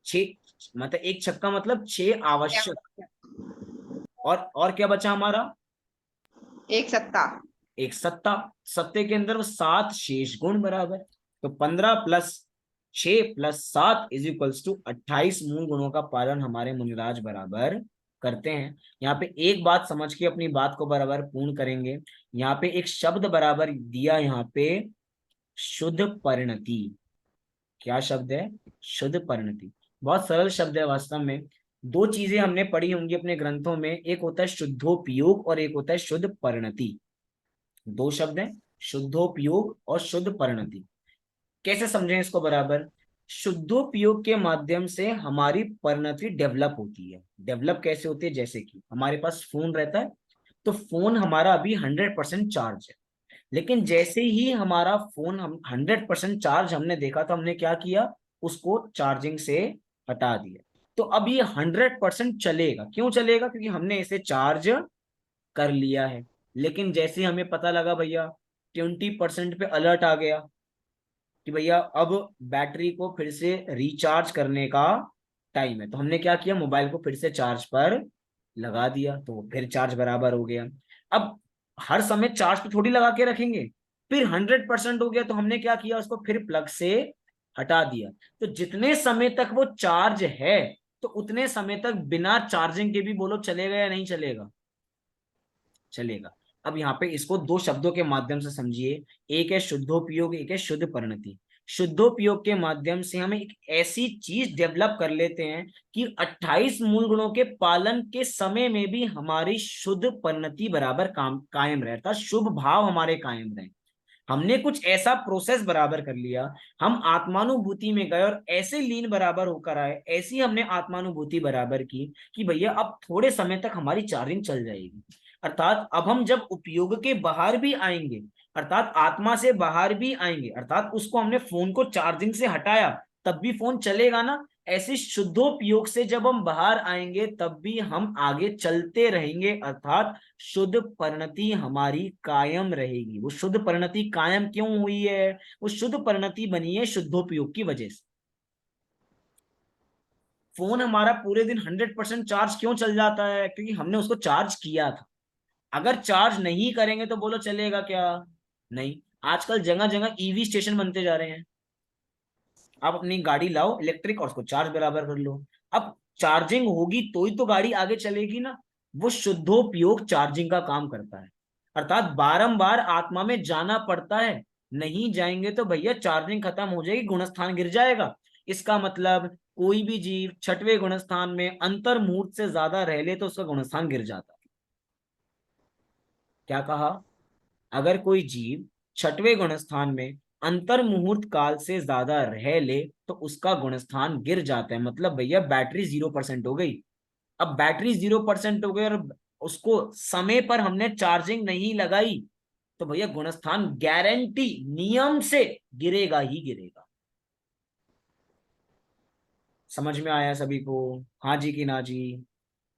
6, मतलब 1 छक्का मतलब 6 आवश्यक, और क्या बचा हमारा? 1 सत्ता, 1 सत्ता, सत्ते के अंदर वो 7 शेष गुण बराबर, तो 15 + 6 + 7 = 28 मूल गुणों का पालन हमारे मुनिराज बराबर करते हैं। यहाँ पे एक बात समझ के अपनी बात को बराबर पूर्ण करेंगे। यहाँ पे एक शब्द बराबर दिया, यहाँ पे शुद्ध परिणति, क्या शब्द है? शुद्ध परिणति, बहुत सरल शब्द है वास्तव में। 2 चीजें हमने पढ़ी होंगी अपने ग्रंथों में, एक होता है शुद्धोपयोग और एक होता है शुद्ध परिणति। 2 शब्द हैं, शुद्धोपयोग और शुद्ध परिणति। कैसे समझें इसको बराबर? शुद्धोपयोग के माध्यम से हमारी परिणति डेवलप होती है। डेवलप कैसे होती है? जैसे कि हमारे पास फोन रहता है, तो फोन हमारा अभी 100% चार्ज है, लेकिन जैसे ही हमारा फोन हम 100% चार्ज हमने देखा तो हमने क्या किया, उसको चार्जिंग से हटा दिया, तो अब ये 100% चलेगा। क्यों चलेगा? क्योंकि हमने इसे चार्ज कर लिया है। लेकिन जैसे ही हमें पता लगा भैया 20% पे अलर्ट आ गया कि भैया अब बैटरी को फिर से रिचार्ज करने का टाइम है, तो हमने क्या किया, मोबाइल को फिर से चार्ज पर लगा दिया, तो फिर चार्ज बराबर हो गया। अब हर समय चार्ज पे थोड़ी लगा के रखेंगे, फिर 100% हो गया तो हमने क्या किया, उसको फिर प्लग से हटा दिया। तो जितने समय तक वो चार्ज है तो उतने समय तक बिना चार्जिंग के भी बोलो चलेगा या नहीं चलेगा? चलेगा। अब यहाँ पे इसको 2 शब्दों के माध्यम से समझिए, एक है शुद्धोपयोग, एक है शुद्ध परिणति। शुद्धोपयोग के माध्यम से हम एक ऐसी चीज डेवलप कर लेते हैं कि 28 मूल गुणों के पालन के समय में भी हमारी शुद्ध परिणति बराबर कायम रहे, अर्थात शुभ भाव हमारे कायम रहे। हमने कुछ ऐसा प्रोसेस बराबर कर लिया, हम आत्मानुभूति में गए और ऐसे लीन बराबर होकर आए, ऐसी हमने आत्मानुभूति बराबर की कि भैया अब थोड़े समय तक हमारी चार्जिंग चल जाएगी। अर्थात अब हम जब उपयोग के बाहर भी आएंगे, अर्थात आत्मा से बाहर भी आएंगे, अर्थात उसको हमने फोन को चार्जिंग से हटाया तब भी फोन चलेगा ना, ऐसे शुद्धोपयोग से जब हम बाहर आएंगे तब भी हम आगे चलते रहेंगे, अर्थात शुद्ध परिणति हमारी कायम रहेगी। वो शुद्ध परिणति कायम क्यों हुई है? वो शुद्ध परिणति बनी है शुद्धोपयोग की वजह से। फोन हमारा पूरे दिन 100% चार्ज क्यों चल जाता है? क्योंकि हमने उसको चार्ज किया था। अगर चार्ज नहीं करेंगे तो बोलो चलेगा क्या? नहीं। आजकल जगह जगह ईवी स्टेशन बनते जा रहे हैं। आप अपनी गाड़ी लाओ इलेक्ट्रिक और उसको चार्ज बराबर कर लो। अब चार्जिंग होगी तो ही तो गाड़ी आगे चलेगी ना। वो शुद्धोपयोग चार्जिंग का काम करता है, अर्थात बारंबार आत्मा में जाना पड़ता है। नहीं जाएंगे तो भैया चार्जिंग खत्म हो जाएगी, गुणस्थान गिर जाएगा। इसका मतलब कोई भी जीव छठवें गुणस्थान में अंतर मुहूर्त से ज्यादा रह ले तो उसका गुणस्थान गिर जाता है। क्या कहा? अगर कोई जीव छठवें गुणस्थान में अंतर मुहूर्त काल से ज्यादा रह ले तो उसका गुणस्थान गिर जाता है। मतलब भैया बैटरी 0% हो गई। अब बैटरी 0% हो गई और उसको समय पर हमने चार्जिंग नहीं लगाई तो भैया गुणस्थान गारंटी नियम से गिरेगा ही गिरेगा। समझ में आया सभी को? हाँ जी कि ना जी?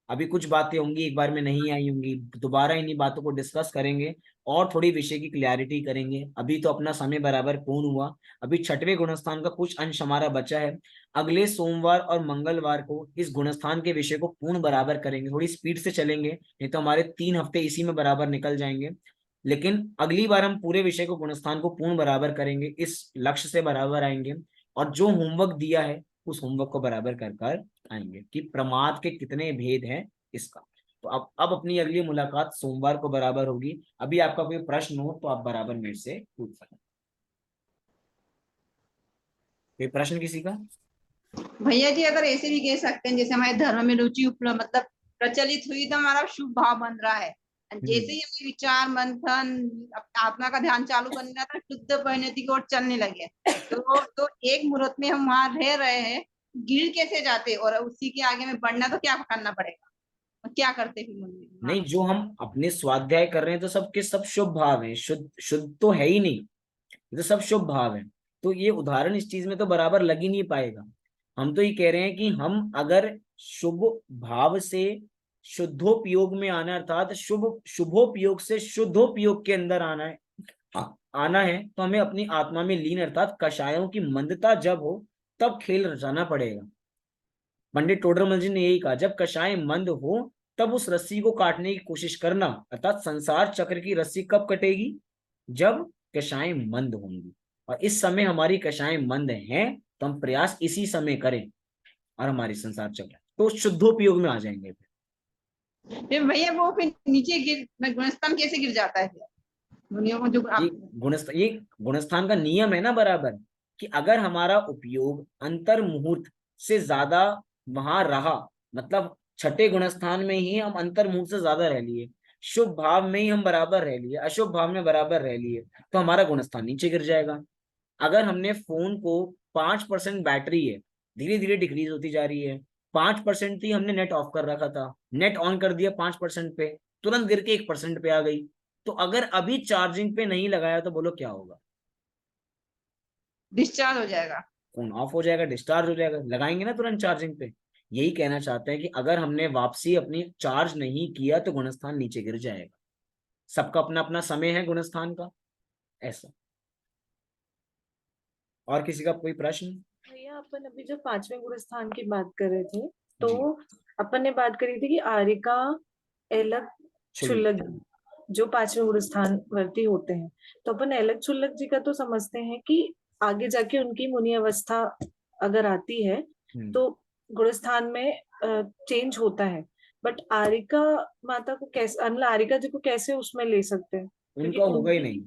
अभी कुछ बातें होंगी एक बार में नहीं आई होंगी, दोबारा इन्हीं बातों को डिस्कस करेंगे और थोड़ी विषय की क्लैरिटी करेंगे। अभी तो अपना समय बराबर पूर्ण हुआ, अभी छठवें गुणस्थान का कुछ अंश हमारा बचा है। अगले सोमवार और मंगलवार को इस गुणस्थान के विषय को पूर्ण बराबर करेंगे। थोड़ी स्पीड से चलेंगे नहीं तो हमारे 3 हफ्ते इसी में बराबर निकल जाएंगे। लेकिन अगली बार हम पूरे विषय को गुणस्थान को पूर्ण बराबर करेंगे, इस लक्ष्य से बराबर आएंगे और जो होमवर्क दिया है उस होमवर्क को बराबर कर कर आएंगे कि प्रमाद के कितने भेद हैं इसका। तो अब अपनी अगली मुलाकात सोमवार को बराबर होगी। अभी आपका कोई प्रश्न हो तो आप बराबर मेरे से पूछ सकते। कोई प्रश्न किसी का? भैया जी अगर ऐसे भी कह सकते हैं जैसे हमारे धर्म में रुचि उपलब्ध मतलब प्रचलित हुई तो हमारा शुभ भाव बन रहा है। जैसे ही हमें विचार मंथन आत्मा का ध्यान चालू करने लगा तो शुद्ध परिणति की ओर चलने लगे। तो एक मुहूर्त में हम वहां रह रहे हैं, गिर कैसे जाते और उसी के आगे में बढ़ना तो क्या करना पड़ेगा, क्या करते फिर मंदिर? नहीं, जो हम अपने स्वाध्याय कर रहे हैं तो सबके सब शुभ भाव हैं, शुद्ध शुद्ध तो है ही नहीं, ये तो सब शुभ भाव है। तो ये उदाहरण इस चीज में तो बराबर लग ही नहीं पाएगा। हम तो ये कह रहे हैं कि हम अगर शुभ भाव से शुद्धोपयोग में आना, अर्थात शुभोपयोग से शुद्धोपयोग के अंदर आना है तो हमें अपनी आत्मा में लीन, अर्थात कषायों की मंदता जब हो तब खेल रचाना पड़ेगा। पंडित टोडरमल जी ने यही कहा, जब कषाय मंद हो तब उस रस्सी को काटने की कोशिश करना, अर्थात संसार चक्र की रस्सी कब कटेगी? जब कषाय मंद होंगी। और इस समय हमारी कषाय मंद हैं तो हम प्रयास इसी समय करें और हमारी संसार चक्र तो शुद्धोपयोग में आ जाएंगे। फिर भैया वो फिर नीचे गुणस्थान कैसे गिर जाता है? जो ये गुणस्थान का नियम है ना बराबर, कि अगर हमारा उपयोग अंतर मुहूर्त से ज्यादा वहां रहा, मतलब छठे गुणस्थान में ही हम अंतर मुहूर्त से ज्यादा रह लिए, शुभ भाव में ही हम बराबर रह लिए, अशुभ भाव में बराबर रह लिए, तो हमारा गुणस्थान नीचे गिर जाएगा। अगर हमने फोन को 5% बैटरी है, धीरे धीरे डिक्रीज होती जा रही है, 5% थी, हमने नेट ऑफ कर रखा था, नेट ऑन कर दिया 5% पे, तुरंत गिर के 1% पे आ गई। तो अगर अभी चार्जिंग पे नहीं लगाया तो बोलो क्या होगा? डिस्चार्ज हो जाएगा, फोन ऑफ हो जाएगा, डिस्चार्ज हो जाएगा। लगाएंगे ना तुरंत चार्जिंग पे। यही कहना चाहते हैं कि अगर हमने वापसी अपनी चार्ज नहीं किया तो गुणस्थान नीचे गिर जाएगा। सबका अपना अपना समय है गुणस्थान का, ऐसा। और किसी का कोई प्रश्न? भैया अपन अभी जो 5वें गुणस्थान की बात कर रहे थे तो अपन ने बात करी थी कि आरिका एलक क्षुल्लक जो 5वें गुणस्थान वर्ती होते हैं, तो अपन एलक क्षुल्लक जी का तो समझते हैं कि आगे जाके उनकी मुनि अवस्था अगर आती है तो गुणस्थान में चेंज होता है। बट आरिका माता को कैसे, मतलब आरिका जी को कैसे उसमें ले सकते हैं? उनका होगा ही नहीं।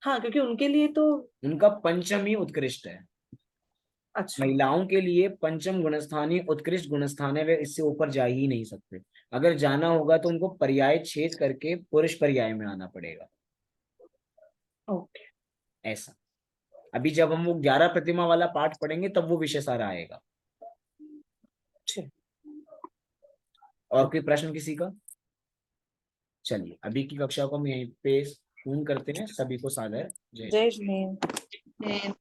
हाँ, क्योंकि उनके लिए तो उनका पंचम ही उत्कृष्ट है। अच्छा, महिलाओं के लिए पंचम गुणस्थान ही उत्कृष्ट गुणस्थान है, वे इससे ऊपर जा ही नहीं सकते। अगर जाना होगा तो उनको पर्याय छेद करके पुरुष पर्याय में आना पड़ेगा, ओके, ऐसा। अभी जब हम वो 11 प्रतिमा वाला पाठ पढ़ेंगे तब वो विषय सारा आएगा। ठीक। और कोई प्रश्न किसी का? चलिए अभी की कक्षा को हम यहीं पे पूर्ण करते हैं। सभी को सादर जय। जय श्री हिंद। जय